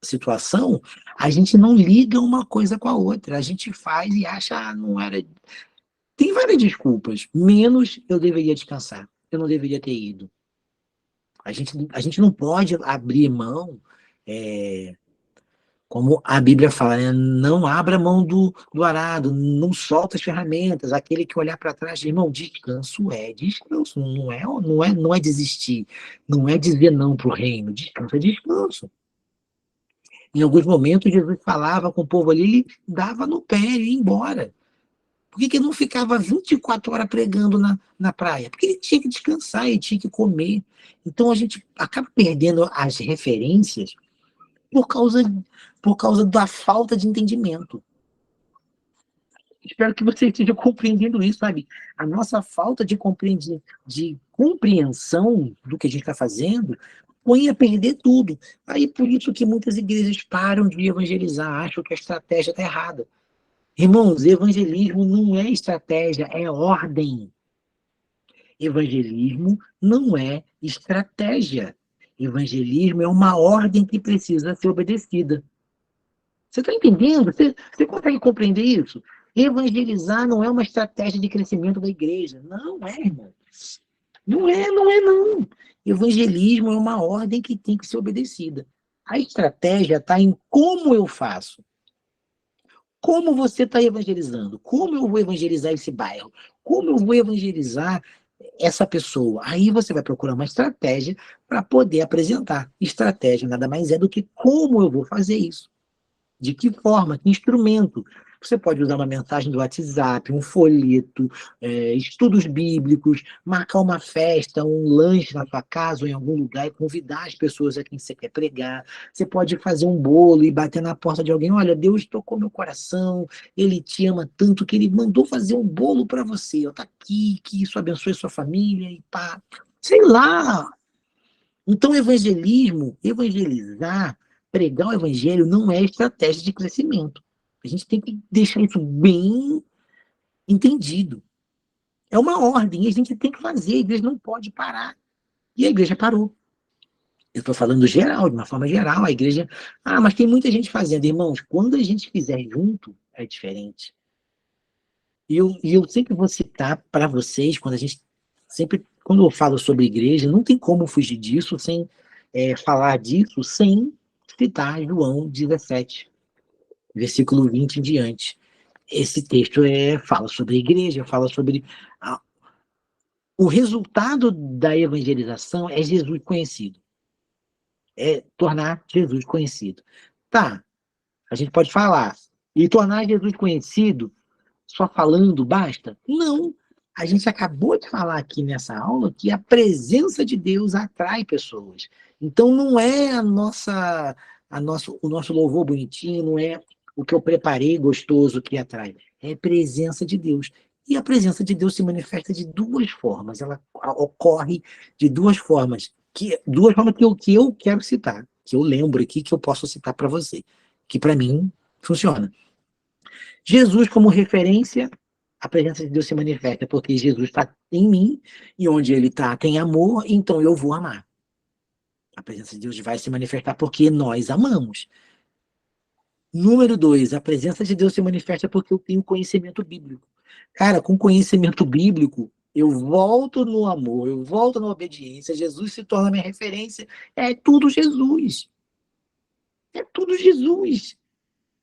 situação, a gente não liga uma coisa com a outra. A gente faz e acha, não era. Tem várias desculpas, menos eu deveria descansar, eu não deveria ter ido. A gente não pode abrir mão. Como a Bíblia fala, né? Não abra mão do arado, não solta as ferramentas. Aquele que olhar para trás, irmão, descanso é descanso, não é desistir, não é dizer não para o reino, descanso é descanso. Em alguns momentos, Jesus falava com o povo ali, ele dava no pé e ia embora. Por que não ficava 24 horas pregando na praia? Porque ele tinha que descansar, ele tinha que comer. Então a gente acaba perdendo as referências por causa da falta de entendimento. Espero que você esteja compreendendo isso, sabe? A nossa falta de compreensão do que a gente está fazendo põe a perder tudo. Aí por isso que muitas igrejas param de evangelizar, acham que a estratégia está errada. Irmãos, evangelismo não é estratégia, é ordem. Evangelismo não é estratégia. Evangelismo é uma ordem que precisa ser obedecida. Você está entendendo? Você consegue compreender isso? Evangelizar não é uma estratégia de crescimento da igreja. Não é, irmão. Não é, não. Evangelismo é uma ordem que tem que ser obedecida. A estratégia está em como eu faço. Como você está evangelizando? Como eu vou evangelizar esse bairro? Como eu vou evangelizar essa pessoa? Aí você vai procurar uma estratégia para poder apresentar. Estratégia nada mais é do que como eu vou fazer isso. De que forma, que instrumento? Você pode usar uma mensagem do WhatsApp, um folheto, estudos bíblicos, marcar uma festa, um lanche na sua casa ou em algum lugar e convidar as pessoas a quem você quer pregar. Você pode fazer um bolo e bater na porta de alguém. Olha, Deus tocou meu coração, Ele te ama tanto que Ele mandou fazer um bolo para você. Está aqui, que isso abençoe sua família e pá. Sei lá. Então, evangelizar, pregar o evangelho não é estratégia de crescimento. A gente tem que deixar isso bem entendido. É uma ordem, a gente tem que fazer, a igreja não pode parar. E a igreja parou. Eu estou falando geral, de uma forma geral, a igreja... Ah, mas tem muita gente fazendo. Irmãos, quando a gente fizer junto, é diferente. E eu sempre vou citar para vocês, quando eu falo sobre igreja, não tem como fugir disso, sem falar disso, sem citar João 17, versículo 20 em diante. Esse texto fala sobre a igreja, fala sobre... o resultado da evangelização é Jesus conhecido. É tornar Jesus conhecido. Tá, a gente pode falar, e tornar Jesus conhecido só falando basta? Não. A gente acabou de falar aqui nessa aula que a presença de Deus atrai pessoas. Então não é o nosso louvor bonitinho, não é o que eu preparei gostoso que atrai. É a presença de Deus. E a presença de Deus se manifesta de duas formas. Ela ocorre de duas formas. Duas formas que eu quero citar, que eu lembro aqui, que eu posso citar para você. Que para mim funciona. Jesus como referência, a presença de Deus se manifesta porque Jesus está em mim, e onde ele está tem amor, então eu vou amar. A presença de Deus vai se manifestar porque nós amamos. Número 2, a presença de Deus se manifesta porque eu tenho conhecimento bíblico. Cara, com conhecimento bíblico, eu volto no amor, eu volto na obediência, Jesus se torna minha referência. É tudo Jesus. É tudo Jesus.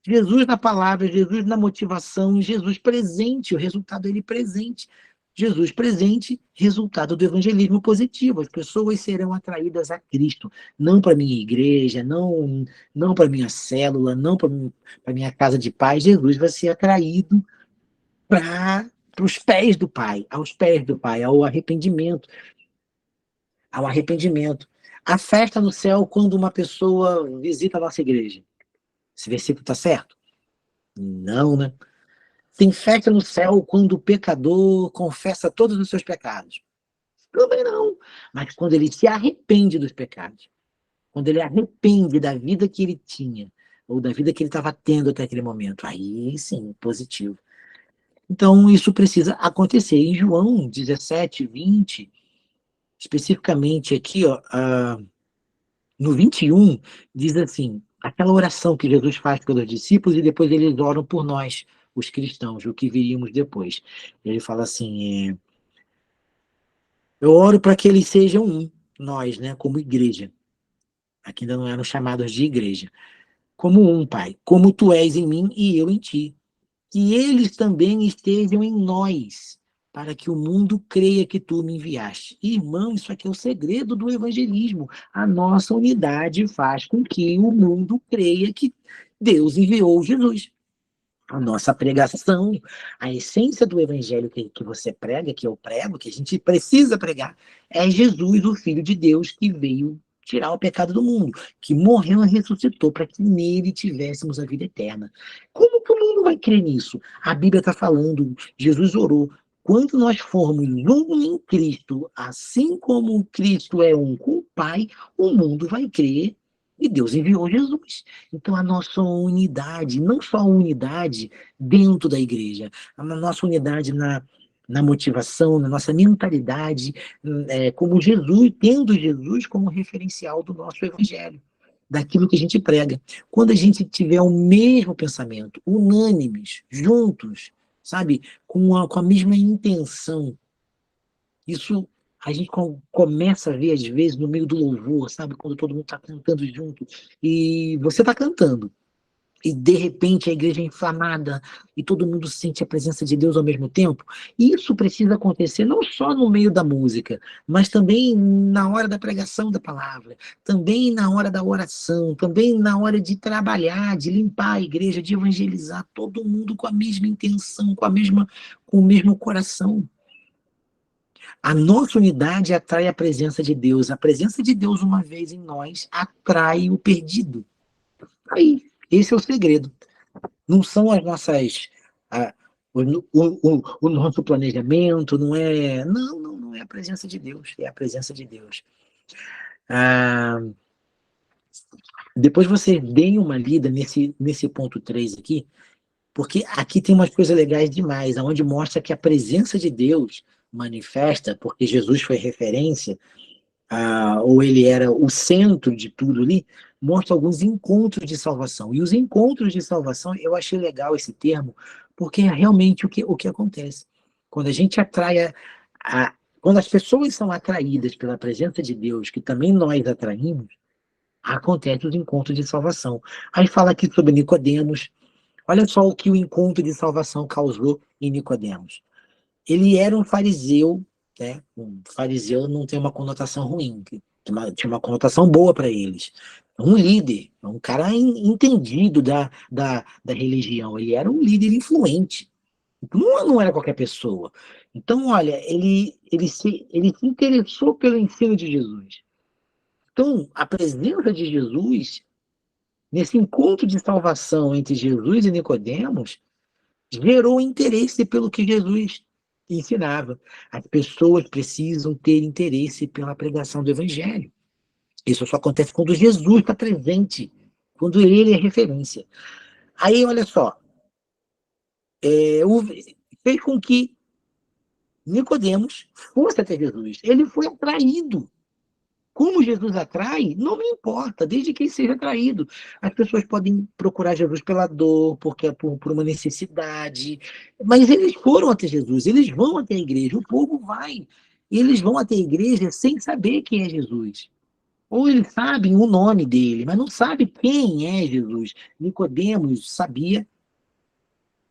Jesus na palavra, Jesus na motivação, Jesus presente, o resultado dele presente. Jesus presente, resultado do evangelismo positivo. As pessoas serão atraídas a Cristo, não para minha igreja, não para minha célula, não para minha casa de paz. Jesus vai ser atraído para os pés do Pai, aos pés do Pai, ao arrependimento. Ao arrependimento. A festa no céu quando uma pessoa visita a nossa igreja. Esse versículo está certo? Não, né? Tem festa no céu quando o pecador confessa todos os seus pecados. Também não. Mas quando ele se arrepende dos pecados, quando ele arrepende da vida que ele tinha, ou da vida que ele estava tendo até aquele momento, aí sim, positivo. Então, isso precisa acontecer. Em João 17, 20, especificamente aqui, ó, no 21, diz assim, aquela oração que Jesus faz pelos discípulos e depois eles oram por nós, os cristãos, o que viríamos depois. Ele fala assim, eu oro para que eles sejam um, nós, né, como igreja. Aqui ainda não eram chamados de igreja. Como um, Pai, como tu és em mim e eu em ti. Que eles também estejam em nós, para que o mundo creia que tu me enviaste. Irmão, isso aqui é o segredo do evangelismo. A nossa unidade faz com que o mundo creia que Deus enviou Jesus. A nossa pregação, a essência do evangelho que você prega, que eu prego, que a gente precisa pregar, é Jesus, o Filho de Deus, que veio tirar o pecado do mundo, que morreu e ressuscitou para que nele tivéssemos a vida eterna. Como que o mundo vai crer nisso? A Bíblia está falando, Jesus orou, quando nós formos um em Cristo, assim como Cristo é um com o Pai, o mundo vai crer e Deus enviou Jesus. Então, a nossa unidade, não só a unidade dentro da igreja, a nossa unidade na motivação, na nossa mentalidade, como Jesus, tendo Jesus como referencial do nosso evangelho, daquilo que a gente prega. Quando a gente tiver o mesmo pensamento, unânimes, juntos, sabe, com a mesma intenção, isso A gente começa a ver, às vezes, no meio do louvor, sabe? Quando todo mundo está cantando junto, e você está cantando, e de repente a igreja é inflamada, e todo mundo sente a presença de Deus ao mesmo tempo. E isso precisa acontecer não só no meio da música, mas também na hora da pregação da palavra, também na hora da oração, também na hora de trabalhar, de limpar a igreja, de evangelizar, todo mundo com a mesma intenção, com o mesmo coração. A nossa unidade atrai a presença de Deus. A presença de Deus, uma vez em nós, atrai o perdido. Aí, esse é o segredo. Não são as nossas... o nosso planejamento, não é... Não é a presença de Deus. É a presença de Deus. Depois você dê uma lida nesse ponto 3 aqui, porque aqui tem umas coisas legais demais, onde mostra que a presença de Deus manifesta, porque Jesus foi referência, ou ele era o centro de tudo ali, mostra alguns encontros de salvação. E os encontros de salvação, eu achei legal esse termo, porque é realmente o que acontece. Quando a gente quando as pessoas são atraídas pela presença de Deus, que também nós atraímos, acontece os encontros de salvação. Aí fala aqui sobre Nicodemos. Olha só o que o encontro de salvação causou em Nicodemos. Ele era um fariseu, né? Um fariseu não tem uma conotação ruim, tinha uma conotação boa para eles. Um líder, um cara entendido da religião. Ele era um líder influente. Não era qualquer pessoa. Então, olha, ele se interessou pelo ensino de Jesus. Então, a presença de Jesus, nesse encontro de salvação entre Jesus e Nicodemos, gerou interesse pelo que Jesus ensinava. As pessoas precisam ter interesse pela pregação do Evangelho. Isso só acontece quando Jesus está presente, quando ele é referência. Aí, olha só, fez com que Nicodemos fosse até Jesus. Ele foi atraído. Como Jesus atrai, não me importa, desde que ele seja atraído. As pessoas podem procurar Jesus pela dor, porque é por uma necessidade, mas eles foram até Jesus, eles vão até a igreja, o povo vai. Eles vão até a igreja sem saber quem é Jesus. Ou eles sabem o nome dele, mas não sabem quem é Jesus. Nicodemos sabia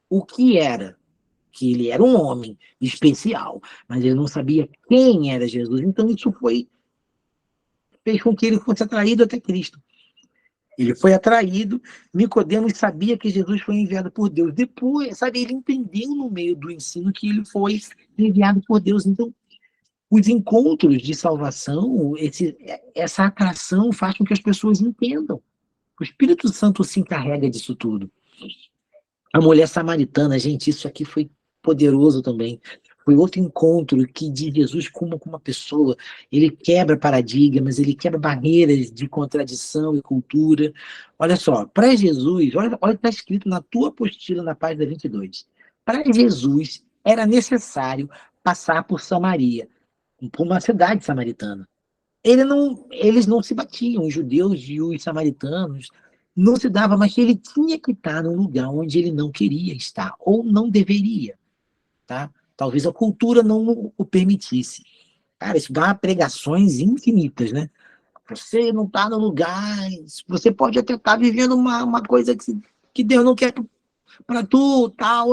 o que era, que ele era um homem especial, mas ele não sabia quem era Jesus. Então isso fez com que ele fosse atraído até Cristo. Ele foi atraído, Nicodemos sabia que Jesus foi enviado por Deus. Depois, sabe, ele entendeu no meio do ensino que ele foi enviado por Deus. Então, os encontros de salvação, essa atração faz com que as pessoas entendam. O Espírito Santo se encarrega disso tudo. A mulher samaritana, gente, isso aqui foi poderoso também. Foi outro encontro que de Jesus como uma pessoa. Ele quebra paradigmas, ele quebra barreiras de contradição e cultura. Olha só, para Jesus, olha o que está escrito na tua apostila, na página 22. Para Jesus, era necessário passar por Samaria, por uma cidade samaritana. Eles não se batiam, os judeus e os samaritanos, não se dava, mas ele tinha que estar num lugar onde ele não queria estar, ou não deveria, tá? Talvez a cultura não o permitisse. Cara, isso dá pregações infinitas, né? Você não está no lugar, você pode até estar vivendo uma coisa que Deus não quer para tu, tal,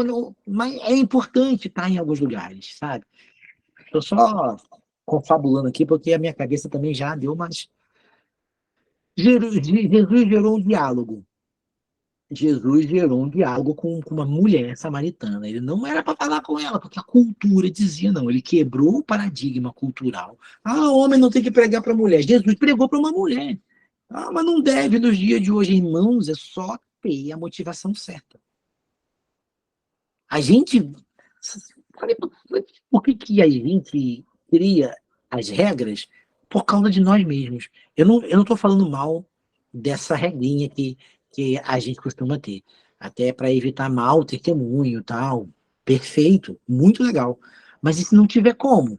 mas é importante estar em alguns lugares, sabe? Estou só confabulando aqui, porque a minha cabeça também já deu umas... Jesus gerou um diálogo. Jesus gerou um diálogo com uma mulher samaritana. Ele não era para falar com ela, porque a cultura dizia não. Ele quebrou o paradigma cultural. Homem não tem que pregar para mulher. Jesus pregou para uma mulher. Mas não deve nos dias de hoje, irmãos, é só ter a motivação certa. A gente... Por que a gente cria as regras? Por causa de nós mesmos. Eu não estou falando mal dessa regrinha que a gente costuma ter. Até para evitar mau testemunho e tal. Perfeito, muito legal. Mas e se não tiver como?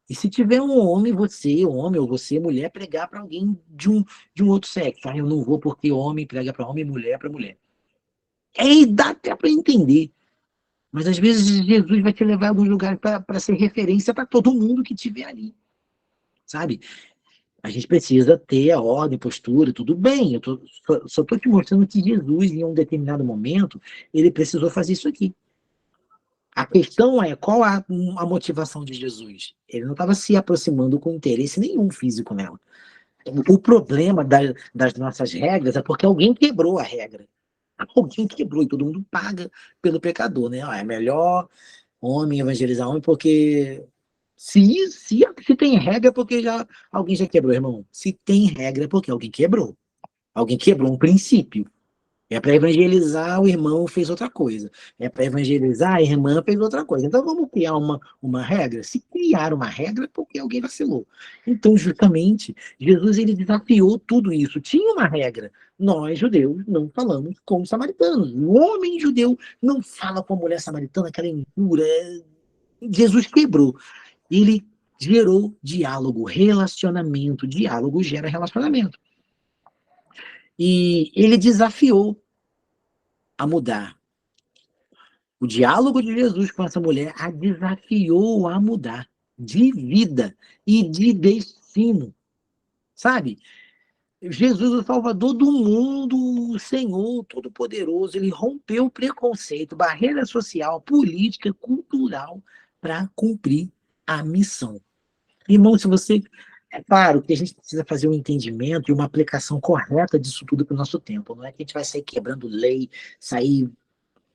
E se tiver um homem, ou você, mulher, pregar para alguém de um outro sexo? Eu não vou porque homem prega para homem, mulher para mulher. Aí dá até para entender. Mas às vezes Jesus vai te levar a algum lugar para ser referência para todo mundo que estiver ali, sabe? A gente precisa ter a ordem, postura, tudo bem. Só estou te mostrando que Jesus, em um determinado momento, ele precisou fazer isso aqui. A questão é qual a motivação de Jesus? Ele não estava se aproximando com interesse nenhum físico nela. O problema das nossas regras é porque alguém quebrou a regra. Alguém quebrou e todo mundo paga pelo pecador, né? É melhor homem evangelizar homem porque se tem regra é porque alguém já quebrou, irmão. Se tem regra é porque alguém quebrou. Alguém quebrou um princípio. É para evangelizar, o irmão fez outra coisa. É para evangelizar, a irmã fez outra coisa. Então vamos criar uma regra? Se criar uma regra, é porque alguém vacilou. Então, justamente, Jesus ele desafiou tudo isso. Tinha uma regra. Nós, judeus, não falamos com os samaritanos. O homem judeu não fala com a mulher samaritana, aquela impura. Jesus quebrou. Ele gerou diálogo, relacionamento. Diálogo gera relacionamento. E ele desafiou a mudar. O diálogo de Jesus com essa mulher a desafiou a mudar de vida e de destino, sabe? Jesus, o Salvador do mundo, o Senhor Todo-Poderoso, ele rompeu o preconceito, barreira social, política, cultural, para cumprir a missão. Irmão, se você... É claro que a gente precisa fazer um entendimento e uma aplicação correta disso tudo para o nosso tempo. Não é que a gente vai sair quebrando lei, sair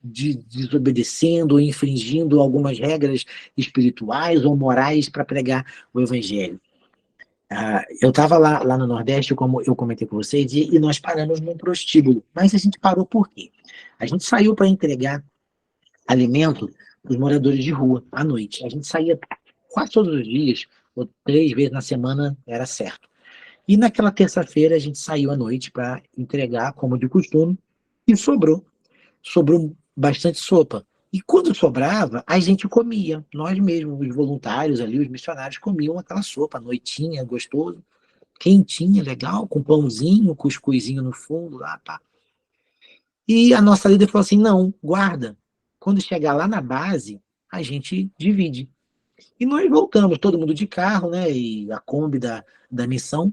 desobedecendo ou infringindo algumas regras espirituais ou morais para pregar o evangelho. Eu estava lá no Nordeste, como eu comentei com vocês, e nós paramos num prostíbulo. Mas a gente parou por quê? A gente saiu para entregar alimento para os moradores de rua à noite. A gente saía quase todos os dias, ou 3 vezes na semana, era certo. E naquela terça-feira a gente saiu à noite para entregar, como de costume, e sobrou bastante sopa. E quando sobrava, a gente comia. Nós mesmos, os voluntários ali, os missionários, comiam aquela sopa, noitinha, gostoso, quentinha, legal, com pãozinho, cuscuzinho no fundo, lá, pá. E a nossa líder falou assim, não, guarda. Quando chegar lá na base, a gente divide. E nós voltamos, todo mundo de carro, né, e a Kombi da missão.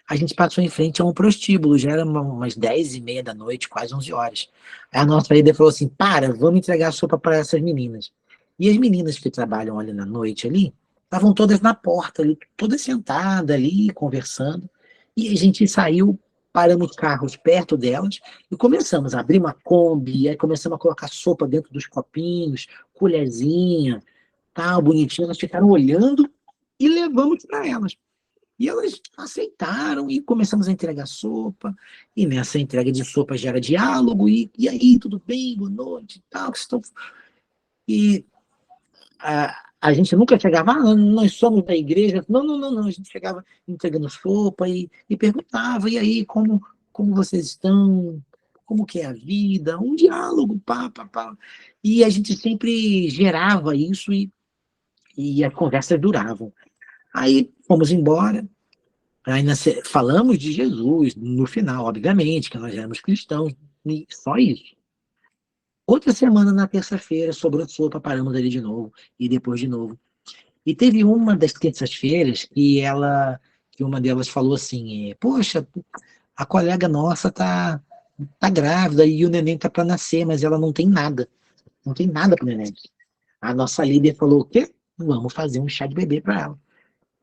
A gente passou em frente a um prostíbulo, já era umas 10h30 da noite, quase 11 horas. Aí a nossa líder falou assim, vamos entregar a sopa para essas meninas. E as meninas que trabalham ali na noite, ali, estavam todas na porta, ali, todas sentadas ali, conversando. E a gente saiu, paramos carros perto delas e começamos a abrir uma Kombi, aí começamos a colocar sopa dentro dos copinhos, colherzinha, tal, bonitinho. Elas ficaram olhando e levamos para elas. E elas aceitaram e começamos a entregar sopa. E nessa entrega de sopa gera diálogo. E aí, tudo bem? Boa noite e tal. E a gente nunca chegava, nós somos da igreja. Não, não, não, não. A gente chegava entregando sopa e perguntava, e aí, como vocês estão? Como que é a vida? Um diálogo, pá, pá, pá. E a gente sempre gerava isso e as conversas duravam. Aí fomos embora, aí falamos de Jesus no final, obviamente, que nós éramos cristãos, e só isso. Outra semana, na terça-feira, sobrou sopa, paramos ali de novo, e depois de novo. E teve uma das terças-feiras que uma delas falou assim, poxa, a colega nossa tá grávida e o neném tá para nascer, mas ela não tem nada pro neném. A nossa líder falou, o quê? Vamos fazer um chá de bebê para ela.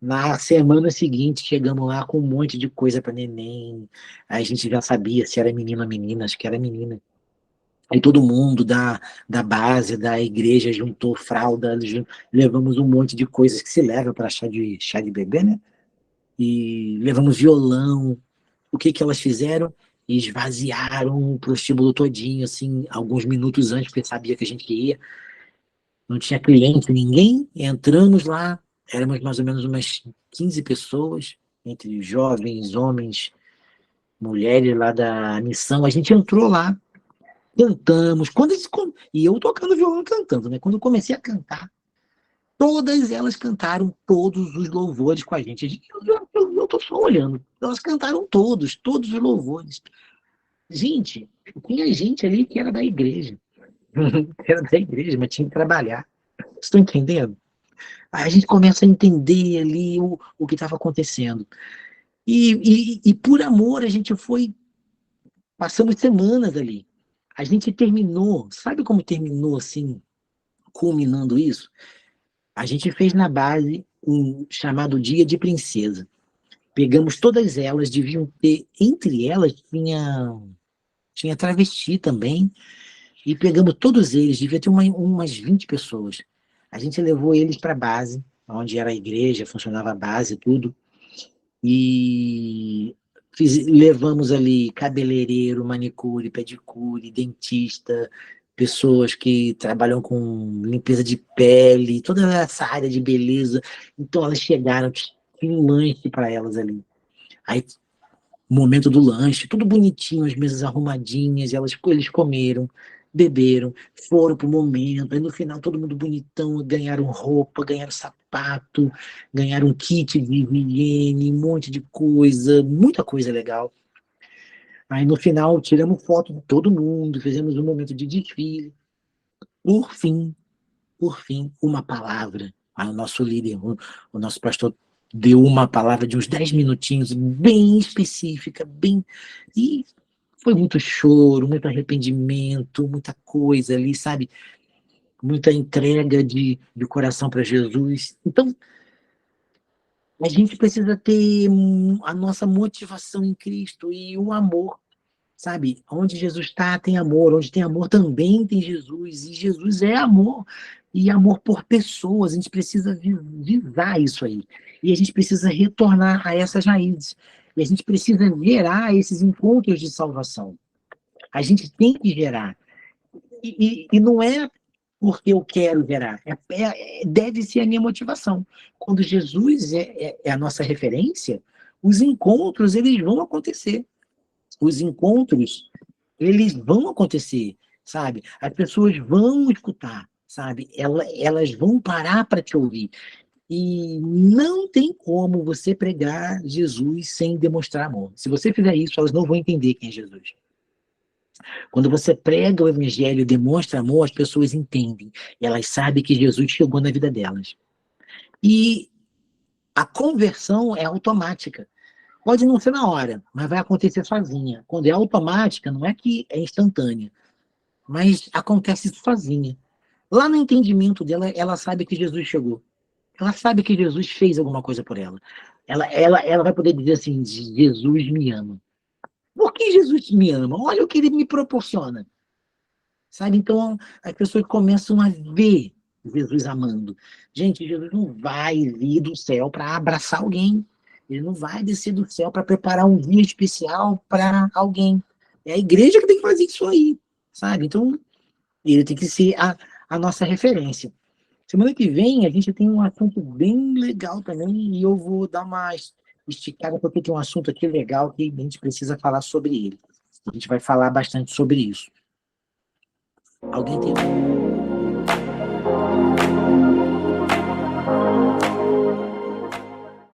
Na semana seguinte, chegamos lá com um monte de coisa para neném. Aí a gente já sabia se era menino ou menina, acho que era menina. Aí todo mundo da base, da igreja, juntou fralda, levamos um monte de coisas que se leva para chá de bebê, né? E levamos violão. O que elas fizeram? Esvaziaram o prostíbulo todinho, assim, alguns minutos antes, porque sabia que a gente ia. Não tinha cliente, ninguém. Entramos lá, éramos mais ou menos umas 15 pessoas, entre jovens, homens, mulheres lá da missão. A gente entrou lá, cantamos. E eu tocando violão cantando, né? Quando eu comecei a cantar, todas elas cantaram todos os louvores com a gente. Eu tô só olhando. Elas cantaram todos os louvores. Gente, tinha gente ali que era da igreja. Era da igreja, mas tinha que trabalhar. Estou entendendo? Aí a gente começa a entender ali o que estava acontecendo. E por amor, a gente foi, passamos semanas ali. A gente terminou, sabe como terminou assim, culminando isso? A gente fez na base um chamado Dia de Princesa. Pegamos todas elas, deviam ter, entre elas tinha travesti também, e pegamos todos eles, devia ter umas 20 pessoas. A gente levou eles para a base, onde era a igreja, funcionava a base, tudo, e levamos ali cabeleireiro, manicure, pedicure, dentista, pessoas que trabalham com limpeza de pele, toda essa área de beleza. Então elas chegaram, tinha um lanche para elas ali. Aí, momento do lanche, tudo bonitinho, as mesas arrumadinhas, eles comeram, beberam, foram pro momento, aí no final todo mundo bonitão, ganharam roupa, ganharam sapato, ganharam um kit de higiene, um monte de coisa, muita coisa legal. Aí no final tiramos foto de todo mundo, fizemos um momento de desfile. Por fim, uma palavra. Aí o nosso líder, o nosso pastor, deu uma palavra de uns 10 minutinhos, bem específica, bem. E foi muito choro, muito arrependimento, muita coisa ali, sabe? Muita entrega de coração para Jesus. Então, a gente precisa ter a nossa motivação em Cristo e o amor, sabe? Onde Jesus está, tem amor. Onde tem amor, também tem Jesus. E Jesus é amor. E amor por pessoas. A gente precisa visar isso aí. E a gente precisa retornar a essas raízes. E a gente precisa gerar esses encontros de salvação. A gente tem que gerar. E não é porque eu quero gerar. Deve ser a minha motivação. Quando Jesus é a nossa referência, os encontros eles vão acontecer. Os encontros eles vão acontecer, sabe? As pessoas vão escutar, sabe? Elas vão parar para te ouvir. E não tem como você pregar Jesus sem demonstrar amor. Se você fizer isso, elas não vão entender quem é Jesus. Quando você prega o evangelho e demonstra amor, as pessoas entendem. Elas sabem que Jesus chegou na vida delas. E a conversão é automática. Pode não ser na hora, mas vai acontecer sozinha. Quando é automática, não é que é instantânea, mas acontece sozinha. Lá no entendimento dela, ela sabe que Jesus chegou. Ela sabe que Jesus fez alguma coisa por ela. Ela vai poder dizer assim: Jesus me ama. Por que Jesus me ama? Olha o que ele me proporciona. Sabe? Então, as pessoas começam a ver Jesus amando. Gente, Jesus não vai vir do céu para abraçar alguém. Ele não vai descer do céu para preparar um dia especial para alguém. É a igreja que tem que fazer isso aí, sabe? Então, ele tem que ser a nossa referência. Semana que vem a gente tem um assunto bem legal também e eu vou dar uma esticada porque tem um assunto aqui legal que a gente precisa falar sobre ele. A gente vai falar bastante sobre isso. Alguém tem